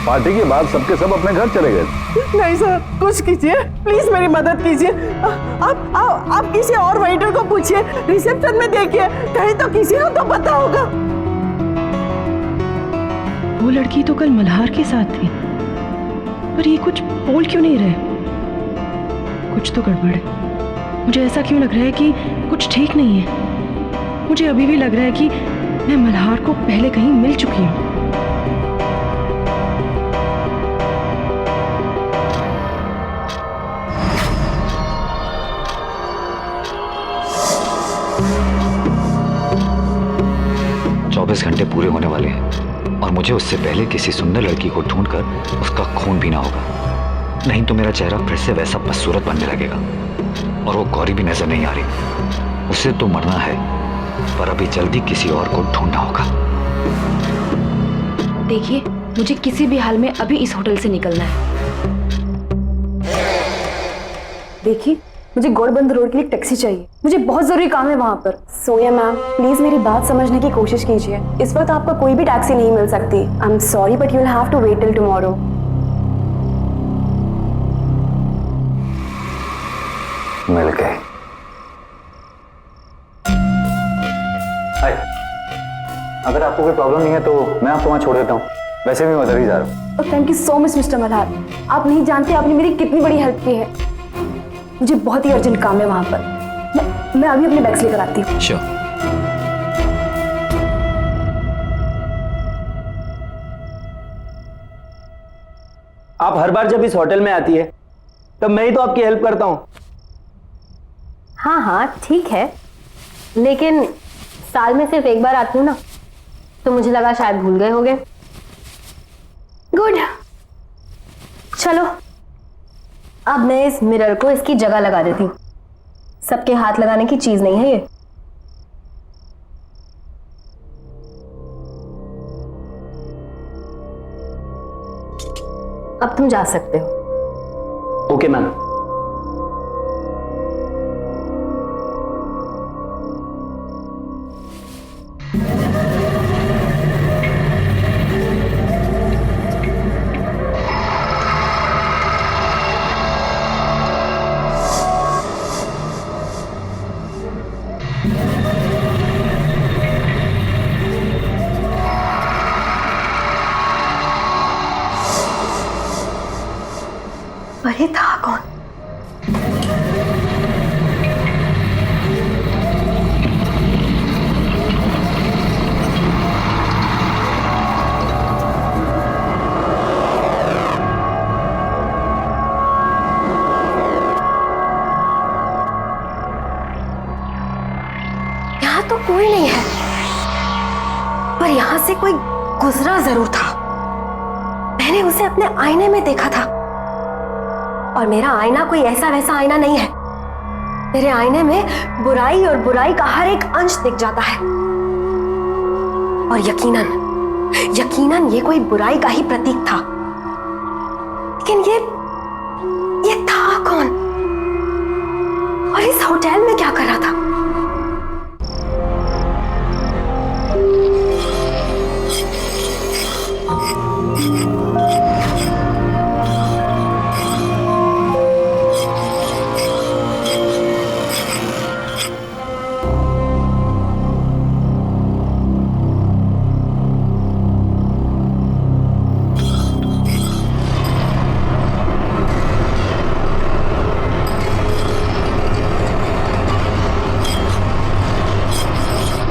पार्टी के बाद सबके सब अपने घर चले गए। नहीं सर, कुछ कीजिए, प्लीज मेरी मदद कीजिए। आप किसी और वेटर को पूछिए, रिसेप्शन में देखिए, कहीं तो किसी को तो पता होगा। वो लड़की तो कल मल्हार के साथ थी, पर ये कुछ बोल क्यों नहीं रहे? कुछ तो गड़बड़ है। मुझे ऐसा क्यों लग रहा है कि कुछ ठीक नहीं है। मुझे अभी भी लग रहा है कि मैं मल्हार को पहले कहीं मिल चुकी हूँ। घंटे पूरे होने वाले हैं और मुझे उससे पहले किसी सुंदर लड़की को ढूंढकर उसका खून पीना होगा, नहीं तो मेरा चेहरा फिर से वैसा बदसूरत बनने लगेगा। और वो गौरी भी नजर नहीं आ रही। उसे तो मरना है, पर अभी जल्दी किसी और को ढूंढना होगा। देखिए, मुझे किसी भी हाल में अभी इस होटल से निकलना है। देखिए, मुझे गौड़बंद रोड के लिए टैक्सी चाहिए, मुझे बहुत जरूरी काम है वहाँ पर। सोया मैम, प्लीज मेरी बात समझने की कोशिश कीजिए। इस वक्त आपको कोई भी टैक्सी नहीं मिल सकती। I am sorry but you will have to wait till tomorrow. मिल गए। अगर आपको कोई प्रॉब्लम नहीं है तो मैं आपको वहाँ छोड़ देता हूँ, वैसे भी मैं उधर ही जा रहा हूँ। Thank you so much mister Malhar, आप नहीं जानते आपने मेरी कितनी बड़ी हेल्प की है। मुझे बहुत ही अर्जेंट काम है वहां पर। मैं अभी अपने बैग्स लेकर आती हूँ। Sure. आप हर बार जब इस होटल में आती है तब मैं ही तो आपकी हेल्प करता हूँ। हाँ हाँ ठीक है, लेकिन साल में सिर्फ एक बार आती हूँ ना, तो मुझे लगा शायद भूल गए होगे। गुड, चलो अब मैं इस मिरर को इसकी जगह लगा देती हूँ। सबके हाथ लगाने की चीज नहीं है ये। अब तुम जा सकते हो। Okay ma'am. अरे था कौन? यहाँ तो कोई नहीं है, पर यहाँ से कोई गुजरा जरूर था। मैंने उसे अपने आईने में देखा था, और मेरा आईना कोई ऐसा वैसा आईना नहीं है। मेरे आईने में बुराई और बुराई का हर एक अंश दिख जाता है, और यकीनन ये कोई बुराई का ही प्रतीक था। लेकिन ये था कौन, और इस होटल में क्या कर रहा था?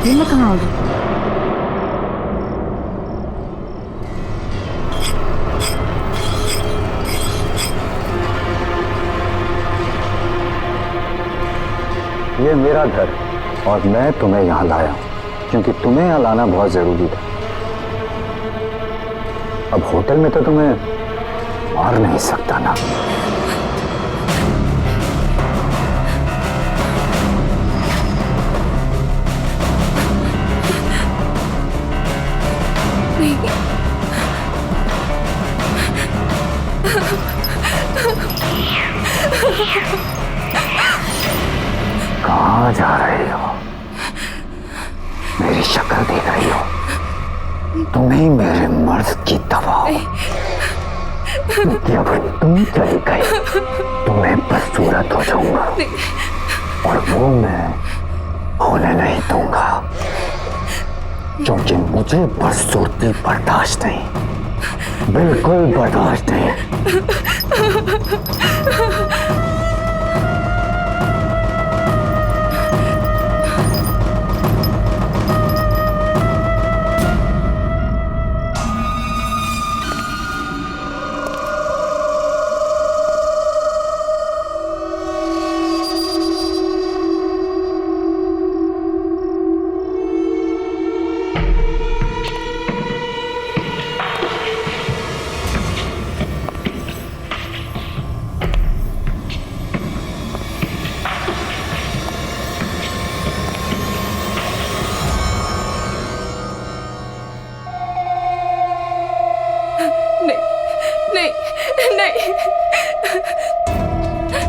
मैं कहाँ आ गई? ये मेरा घर और मैं तुम्हें यहाँ लाया हूँ क्योंकि तुम्हें यहाँ लाना बहुत जरूरी था। अब होटल में तो तुम्हें मार नहीं सकता ना। कहाँ जा रही हो? मेरी शक्ल देख रही हो? तुम्हें मेरे मर्द की दवा हो। जब तुम चली गई तो मैं बदसूरत हो जाऊंगा, और वो मैं होने नहीं दूंगा, क्योंकि मुझे बदसूरती बर्दाश्त नहीं, बिल्कुल बर्दाश्त नहीं।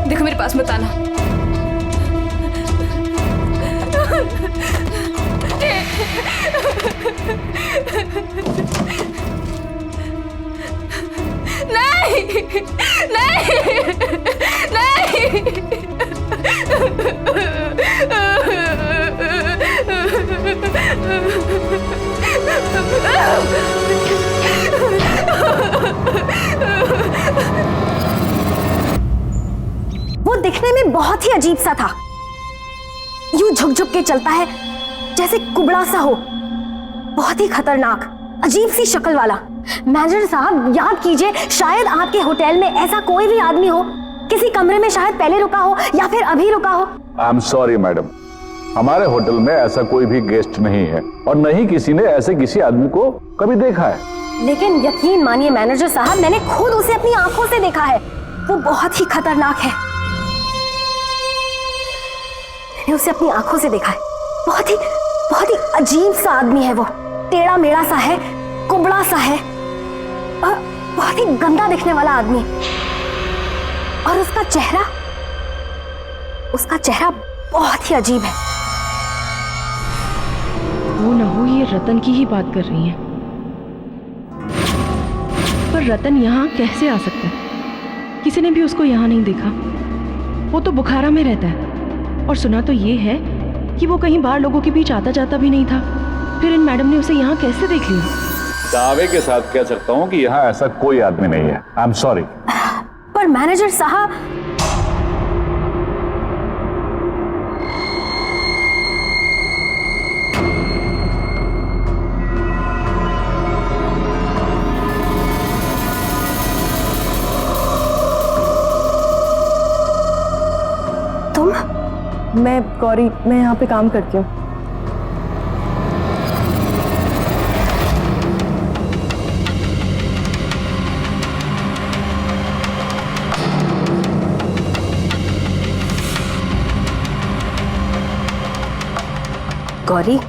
देखो मेरे पास मत आना। नहीं नहीं वो दिखने में बहुत ही अजीब सा था। यूं झुक झुक के चलता है जैसे कुबड़ा सा हो, बहुत ही खतरनाक अजीब सी शक्ल वाला। मैनेजर साहब याद कीजिए, शायद आपके होटल में ऐसा कोई भी आदमी हो, किसी कमरे में शायद पहले रुका हो या फिर अभी रुका हो। आई एम सॉरी मैडम, हमारे होटल में ऐसा कोई भी गेस्ट नहीं है और न ही किसी ने ऐसे किसी आदमी को कभी देखा है। लेकिन यकीन मानिए मैनेजर साहब, मैंने खुद उसे अपनी आंखों से देखा है। वो बहुत ही खतरनाक है। मैंने उसे अपनी आंखों से देखा है। बहुत ही अजीब सा आदमी है वो। टेढ़ा मेढ़ा सा है, कुबड़ा सा है। बहुत ही गंदा दिखने वाला आदमी, और उसका चेहरा बहुत ही अजीब है। वो ना हो ये रतन की ही बात कर रही हैं। पर रतन यहाँ कैसे आ सकता है? किसी ने भी उसको यहाँ नहीं देखा। वो तो बुखारा में रहता है, और सुना तो ये है कि वो कहीं बाहर लोगों के बीच आता जाता भी नहीं था। फिर इन मैडम ने उसे यहाँ कैसे देख लिया? दावे के साथ कह सकता हूँ कि यहाँ ऐसा कोई आदमी नहीं है। आई एम सॉरी। पर मैनेजर साहब, मैं गौरी, मैं यहाँ पे काम करती हूँ। गौरी,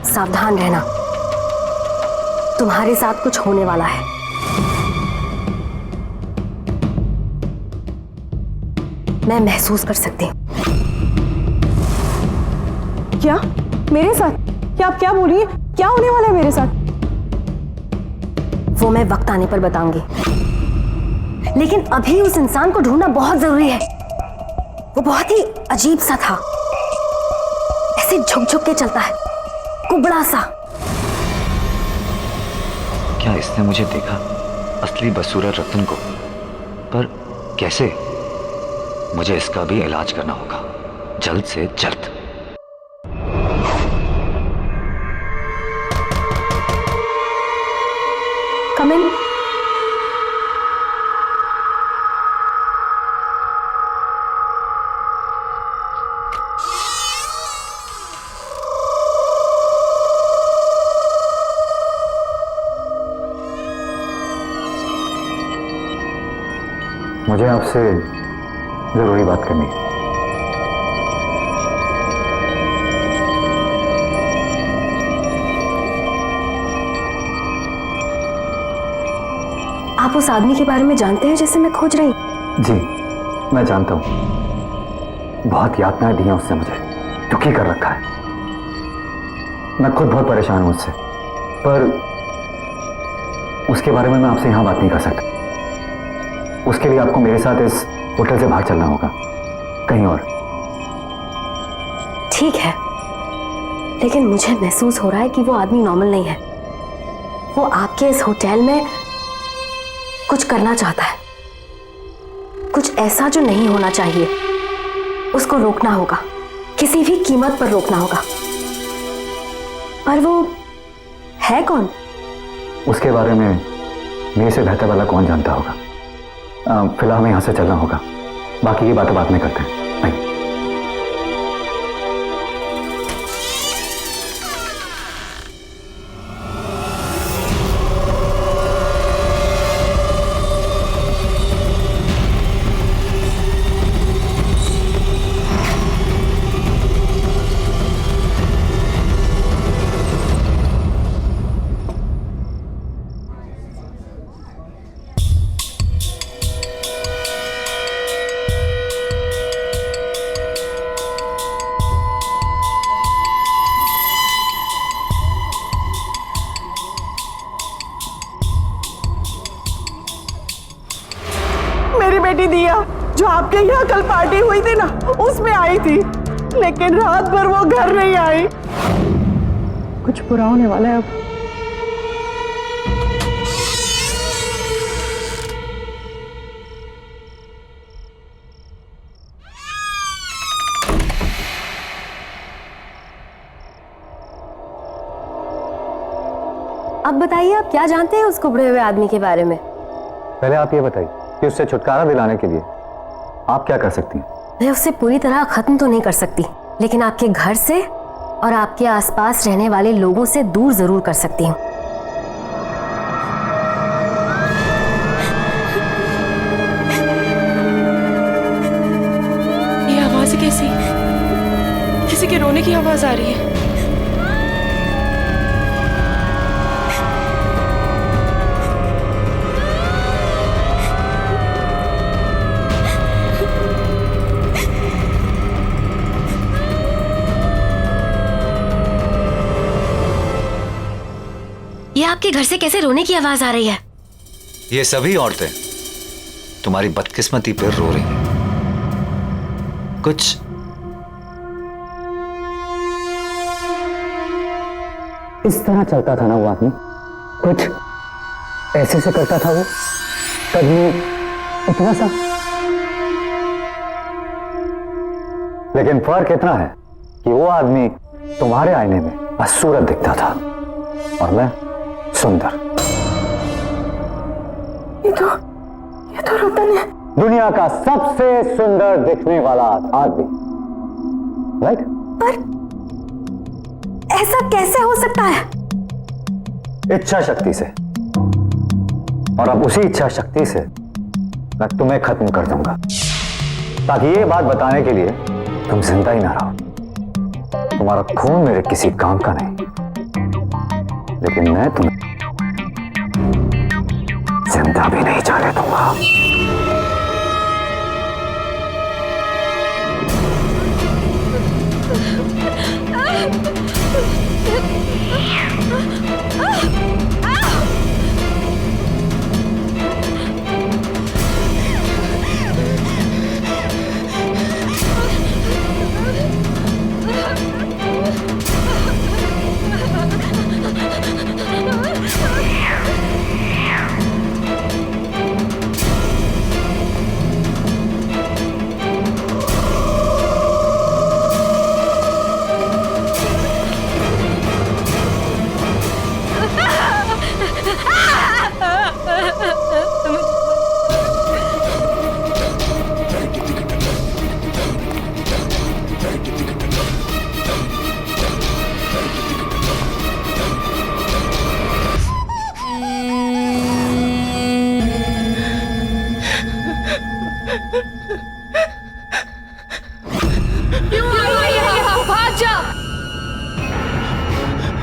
सावधान रहना, तुम्हारे साथ कुछ होने वाला है। मैं महसूस कर सकती हूँ। क्या? मेरे साथ? क्या आप क्या बोल रही हैं? क्या होने वाला है मेरे साथ? वो मैं वक्त आने पर बताऊंगी, लेकिन अभी उस इंसान को ढूंढना बहुत जरूरी है। वो बहुत ही अजीब सा था, ऐसे झुक झुक के चलता है, कुबड़ा सा। क्या इसने मुझे देखा, असली बसूरा रतन को? पर कैसे? मुझे इसका भी इलाज करना होगा, जल्द से जल्द। Come in. मुझे आपसे जरूरी बात करनी है। आप उस आदमी के बारे में जानते हैं जिसे मैं खोज रही हूँ? जी, मैं जानता हूँ। बहुत यातनाएं दी हैं उसने मुझे, दुखी कर रखा है। मैं खुद बहुत परेशान हूँ उससे, पर उसके बारे में मैं आपसे यहाँ बात नहीं कर सकता। उसके लिए आपको मेरे साथ इस होटल से बाहर चलना होगा, कहीं और। ठीक है, लेकिन मुझे महसूस हो रहा है कि वो आदमी नॉर्मल नहीं है। वो आपके इस होटल में कुछ करना चाहता है, कुछ ऐसा जो नहीं होना चाहिए। उसको रोकना होगा, किसी भी कीमत पर रोकना होगा। पर वो है कौन? उसके बारे में मेरे से बेहतर वाला कौन जानता होगा। फिलहाल हमें यहाँ से चलना होगा, बाकी की बातें बाद में करते हैं। बेटी दिया जो आपके यहाँ कल पार्टी हुई थी ना, उसमें आई थी, लेकिन रात भर वो घर नहीं आई। कुछ बुरा होने वाला है अब। अब बताइए, आप क्या जानते हैं उस कुबड़े हुए आदमी के बारे में? पहले आप ये बताइए कि उससे छुटकारा दिलाने के लिए आप क्या कर सकती हैं? मैं उसे पूरी तरह खत्म तो नहीं कर सकती, लेकिन आपके घर से और आपके आसपास रहने वाले लोगों से दूर जरूर कर सकती हूँ। ये आवाज कैसी? किसी के रोने की आवाज आ रही है। आपके घर से कैसे रोने की आवाज आ रही है? ये सभी औरतें तुम्हारी बदकिस्मती पर रो रही हैं। कुछ इस तरह चलता था ना वो आदमी, कुछ ऐसे से करता था वो, कभी इतना सा। लेकिन फर्क इतना है कि वो आदमी तुम्हारे आईने में बदसूरत दिखता था और मैं सुंदर। ये तो रतन है, दुनिया का सबसे सुंदर दिखने वाला आदमी, राइट? पर ऐसा कैसे हो सकता है? इच्छा शक्ति से। और अब उसी इच्छा शक्ति से मैं तुम्हें खत्म कर दूंगा, ताकि ये बात बताने के लिए तुम जिंदा ही ना रहो। तुम्हारा खून मेरे किसी काम का नहीं, लेकिन मैं तुम्हें जिंदा भी नहीं जाने दूंगा।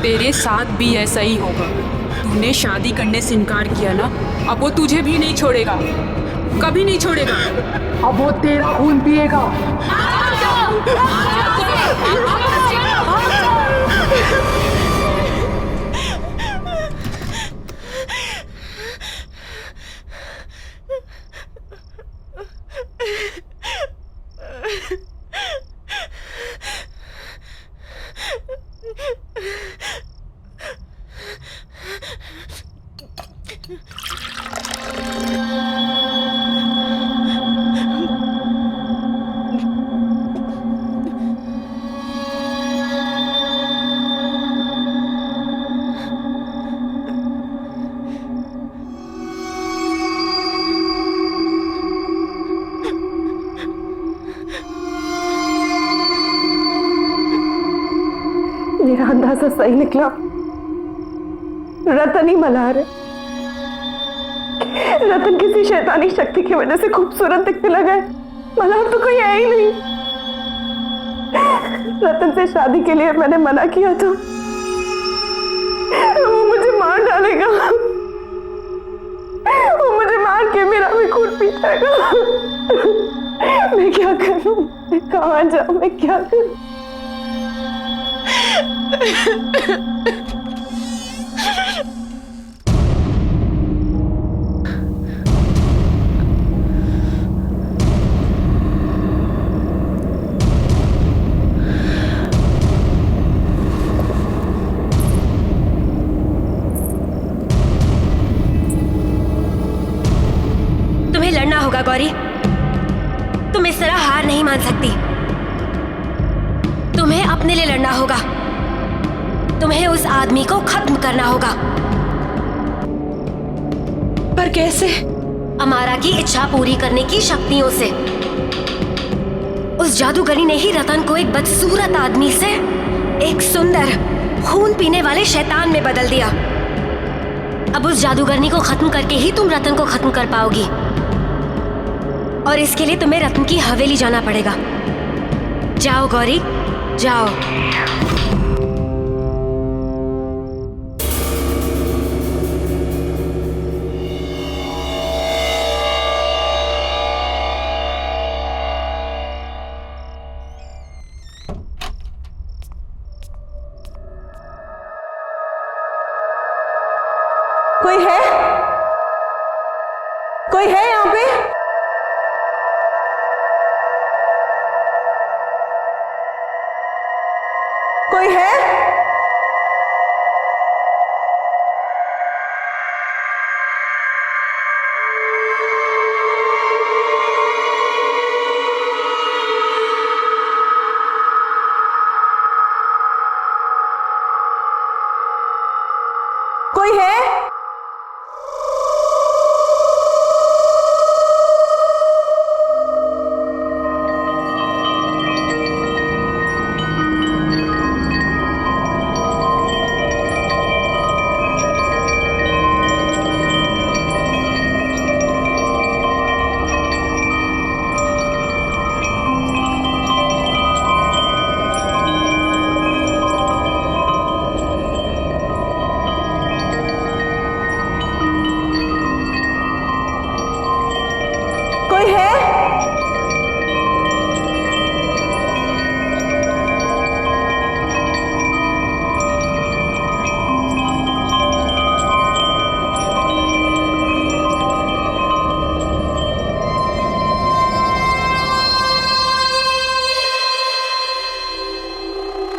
तेरे साथ भी ऐसा ही होगा। तूने शादी करने से इनकार किया ना, अब वो तुझे भी नहीं छोड़ेगा, कभी नहीं छोड़ेगा। अब वो तेरा खून पिएगा। मेरा अंदाजा सही निकला, रतन ही मल्हार है। रतन किसी शैतानी शक्ति की वजह से खूबसूरत दिखने लगा है, मल्हार तो कोई है ही नहीं। रतन से शादी के लिए मैंने मना किया था, वो मुझे मार डालेगा, वो मुझे मार के मेरा भी खून पी जाएगा। मैं क्या करूं, मैं कहां जाऊं, मैं क्या करूं? तुम्हें लड़ना होगा गौरी, तुम इस तरह हार नहीं मान सकती। तुम्हें अपने लिए लड़ना होगा, तुम्हें उस आदमी को खत्म करना होगा। पर कैसे? अमारा की इच्छा पूरी करने की शक्तियों से। उस जादूगरी ने ही रतन को एक बदसूरत आदमी से एक सुंदर खून पीने वाले शैतान में बदल दिया। अब उस जादूगरनी को खत्म करके ही तुम रतन को खत्म कर पाओगी, और इसके लिए तुम्हें रतन की हवेली जाना पड़ेगा। जाओ गौरी, जाओ। कोई है? कोई है यहाँ पे? कोई है? कोई है?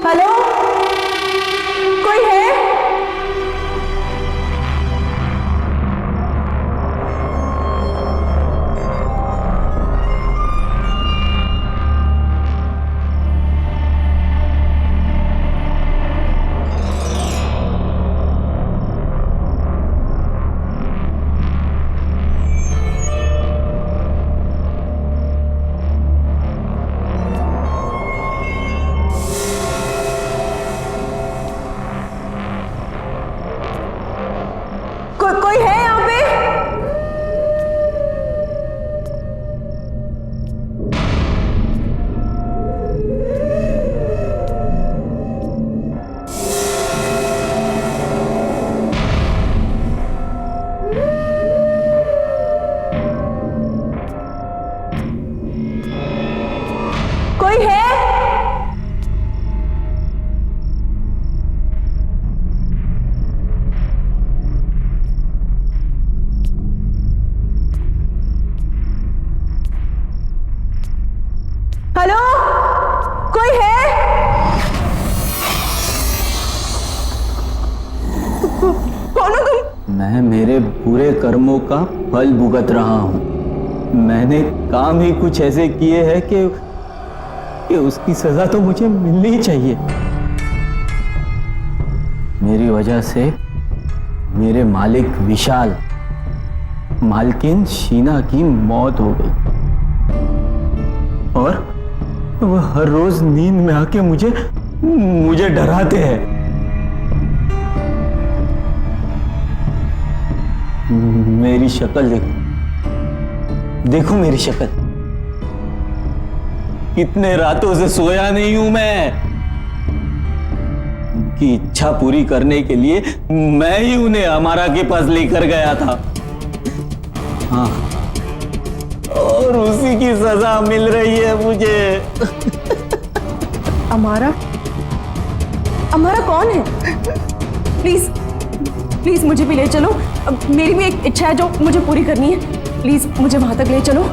हेलो, कोई है? कोई है यहाँ पे? कोई है? हेलो, कोई है? कौन हो तुम? मैं मेरे बुरे कर्मों का फल भुगत रहा हूँ। मैंने काम ही कुछ ऐसे किए हैं कि उसकी सजा तो मुझे मिलनी ही चाहिए। मेरी वजह से मेरे मालिक विशाल, मालकिन शीना की मौत हो गई और वह हर रोज नींद में आके मुझे डराते हैं। मेरी शक्ल देखो मेरी शक्ल। कितने रातों से सोया नहीं हूं मैं। उनकी इच्छा पूरी करने के लिए मैं ही उन्हें अमारा के पास लेकर गया था। हाँ, और उसी की सजा मिल रही है मुझे। अमारा? अमारा कौन है? प्लीज प्लीज मुझे भी ले चलो। मेरी भी एक इच्छा है जो मुझे पूरी करनी है। प्लीज मुझे वहां तक ले चलो।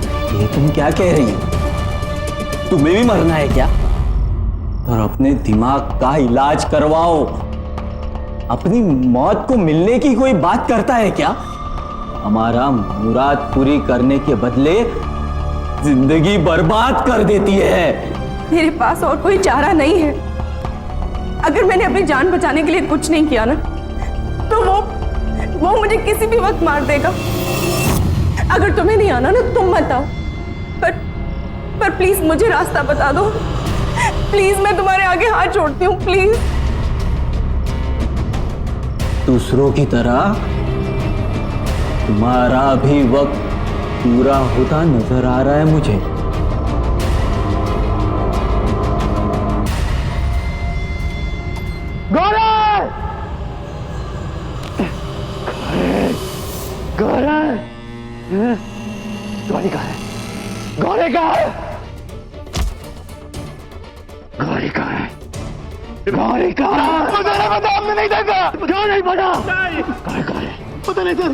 ये तुम क्या कह रही हो? तुम्हें भी मरना है क्या? और अपने दिमाग का इलाज करवाओ। अपनी मौत को मिलने की कोई बात करता है क्या? हमारा मुराद पूरी करने के बदले जिंदगी बर्बाद कर देती है। मेरे पास और कोई चारा नहीं है। अगर मैंने अपनी जान बचाने के लिए कुछ नहीं किया ना, तो वो मुझे किसी भी वक्त मार देगा। अगर तुम्हें नहीं आना ना, तुम मत आओ। पर प्लीज मुझे रास्ता बता दो। प्लीज मैं तुम्हारे आगे हाथ जोड़ती हूँ, प्लीज। दूसरों की तरह तुम्हारा भी वक्त पूरा होता नजर आ रहा है मुझे। गौरी कहाँ है? गौरी कहाँ है? गौरी कहाँ है? गौरी कहाँ है? मुझे नहीं पता, हमने नहीं देखा। क्यों नहीं पता? गौरी कहाँ है? पता नहीं सर।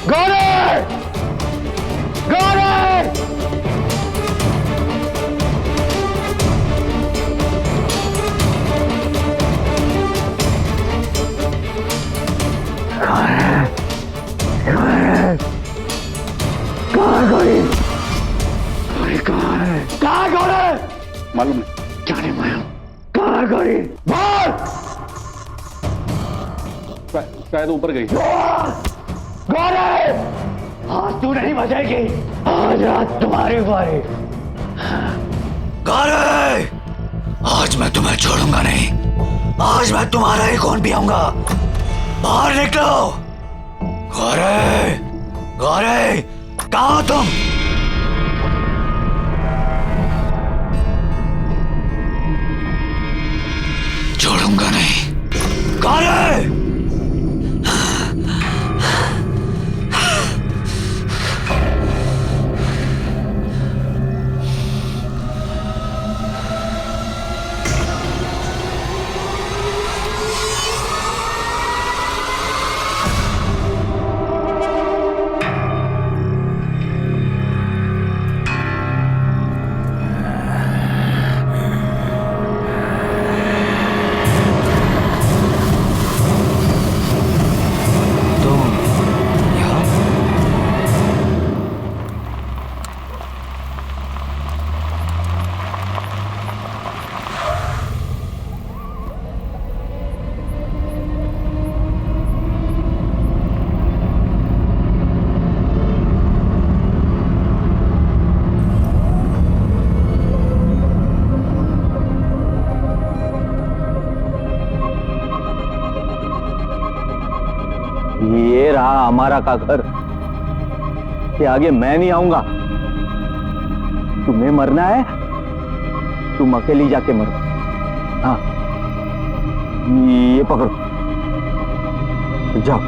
गौरी! गौरी! कहाँ गौरी? गौरी कहाँ है? कहाँ गौरी? मालूम नहीं। जाने माया कहाँ गौरी? बोल! शायद ऊपर गई। गौरी! आज तू नहीं बचेगी। आज रात तुम्हारी बारी। गौरी! आज मैं तुम्हें छोड़ूंगा नहीं। आज मैं तुम्हारा ही खून पियूंगा। बाहर निकलो। गौरी! गौरी! कहाँ हो तुम? छोड़ूंगा नहीं। गौरी! ये रहा हमारा का घर। कि आगे मैं नहीं आऊंगा। तुम्हें मरना है, तुम अकेली जाके मरो। हाँ, ये पकड़ो, जाओ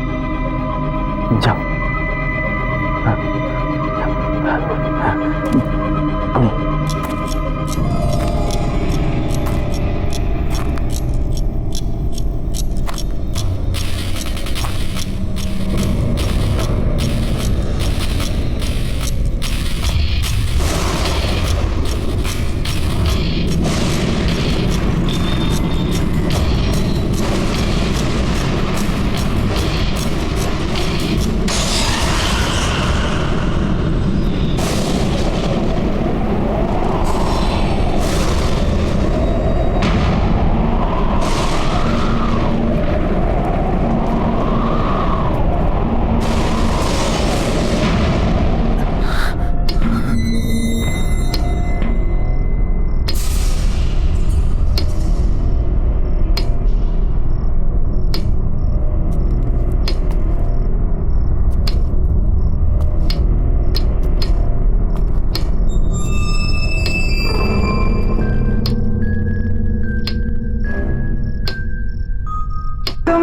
जाओ।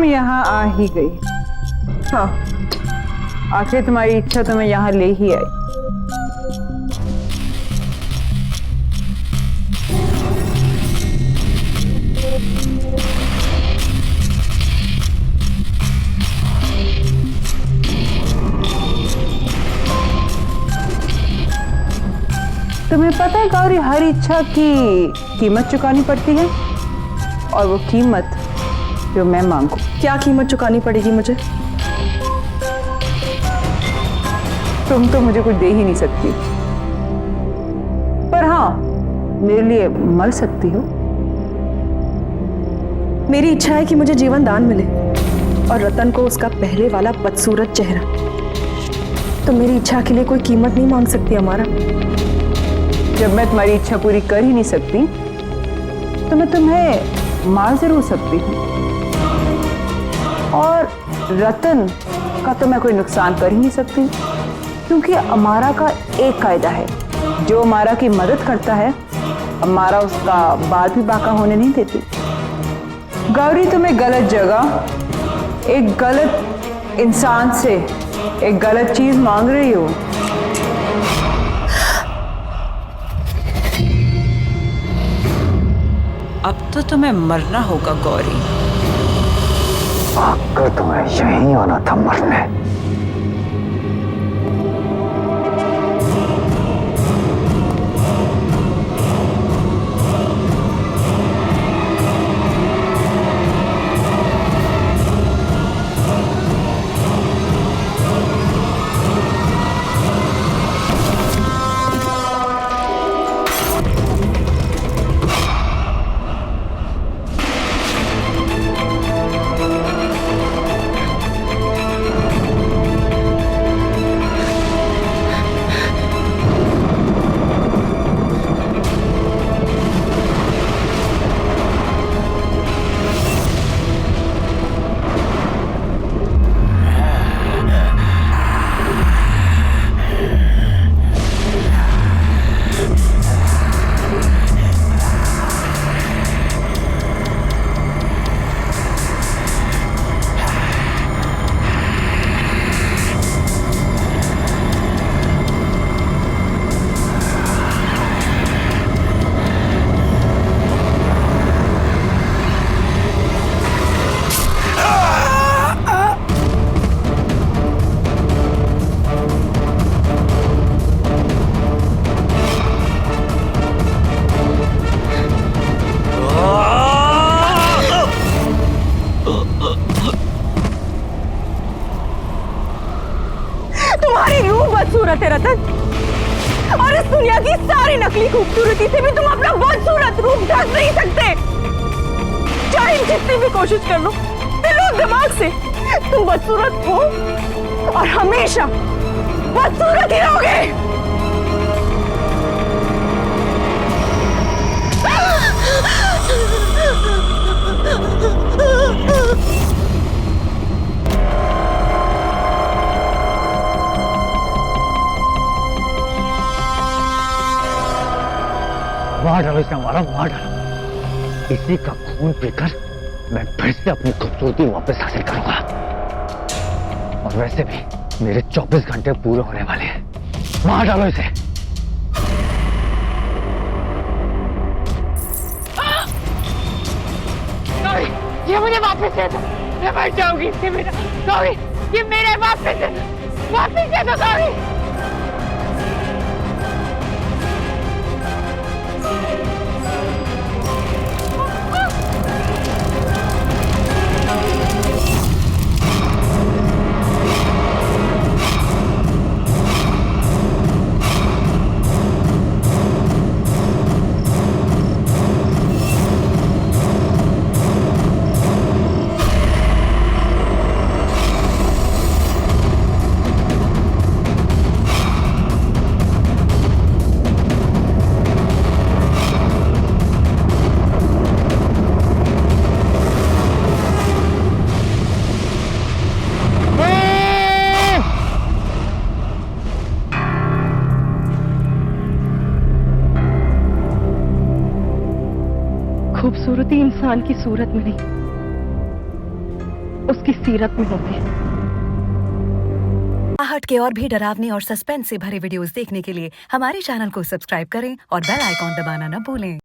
यहाँ आ ही गई। हाँ, आखिर तुम्हारी इच्छा तो मैं यहाँ ले ही आई। तुम्हें पता है गौरी, हर इच्छा की कीमत चुकानी पड़ती है, और वो कीमत जो मैं मांगू। क्या कीमत चुकानी पड़ेगी मुझे? तुम तो मुझे कुछ दे ही नहीं सकती, पर हाँ, मेरे लिए मर सकती हो। मेरी इच्छा है कि मुझे जीवन दान मिले और रतन को उसका पहले वाला बदसूरत चेहरा। तो मेरी इच्छा के लिए कोई कीमत नहीं मांग सकती हमारा। जब मैं तुम्हारी इच्छा पूरी कर ही नहीं सकती, तो मैं तुम्हें मार जरूर सकती हूँ, और रतन का तो मैं कोई नुकसान कर ही नहीं सकती, क्योंकि अमारा का एक कायदा है, जो अमारा की मदद करता है अमारा उसका बाल भी बाका होने नहीं देती। गौरी, तुम्हें गलत जगह एक गलत इंसान से एक गलत चीज मांग रही हो। अब तो तुम्हें मरना होगा गौरी। भागकर तुम्हें यहीं आना था मरने। तुम्हारी रूह बदसूरत है रतन, और इस दुनिया की सारी नकली खूबसूरती से भी तुम अपना बदसूरत रूप ढक नहीं सकते। चाहे जितनी भी कोशिश कर लो दिलो दिमाग से, तुम बदसूरत हो और हमेशा बदसूरत ही रहोगे। मार डालो इसे, हमारा मार डालो। इसी का खून पीकर मैं फिर से अपनी खूबसूरती वापस हासिल करूंगा। और वैसे भी मेरे 24 घंटे पूरे होने वाले हैं। मार डालो इसे। ये मुझे वापस दे दो, मैं मर जाऊंगी इससे मेरा। सॉरी, ये मेरे वापस दे दो, सॉरी। खूबसूरती इंसान की सूरत में नहीं, उसकी सीरत में होती है। आहट के और भी डरावनी और सस्पेंस से भरे वीडियोस देखने के लिए हमारे चैनल को सब्सक्राइब करें और बेल आइकॉन दबाना न भूलें।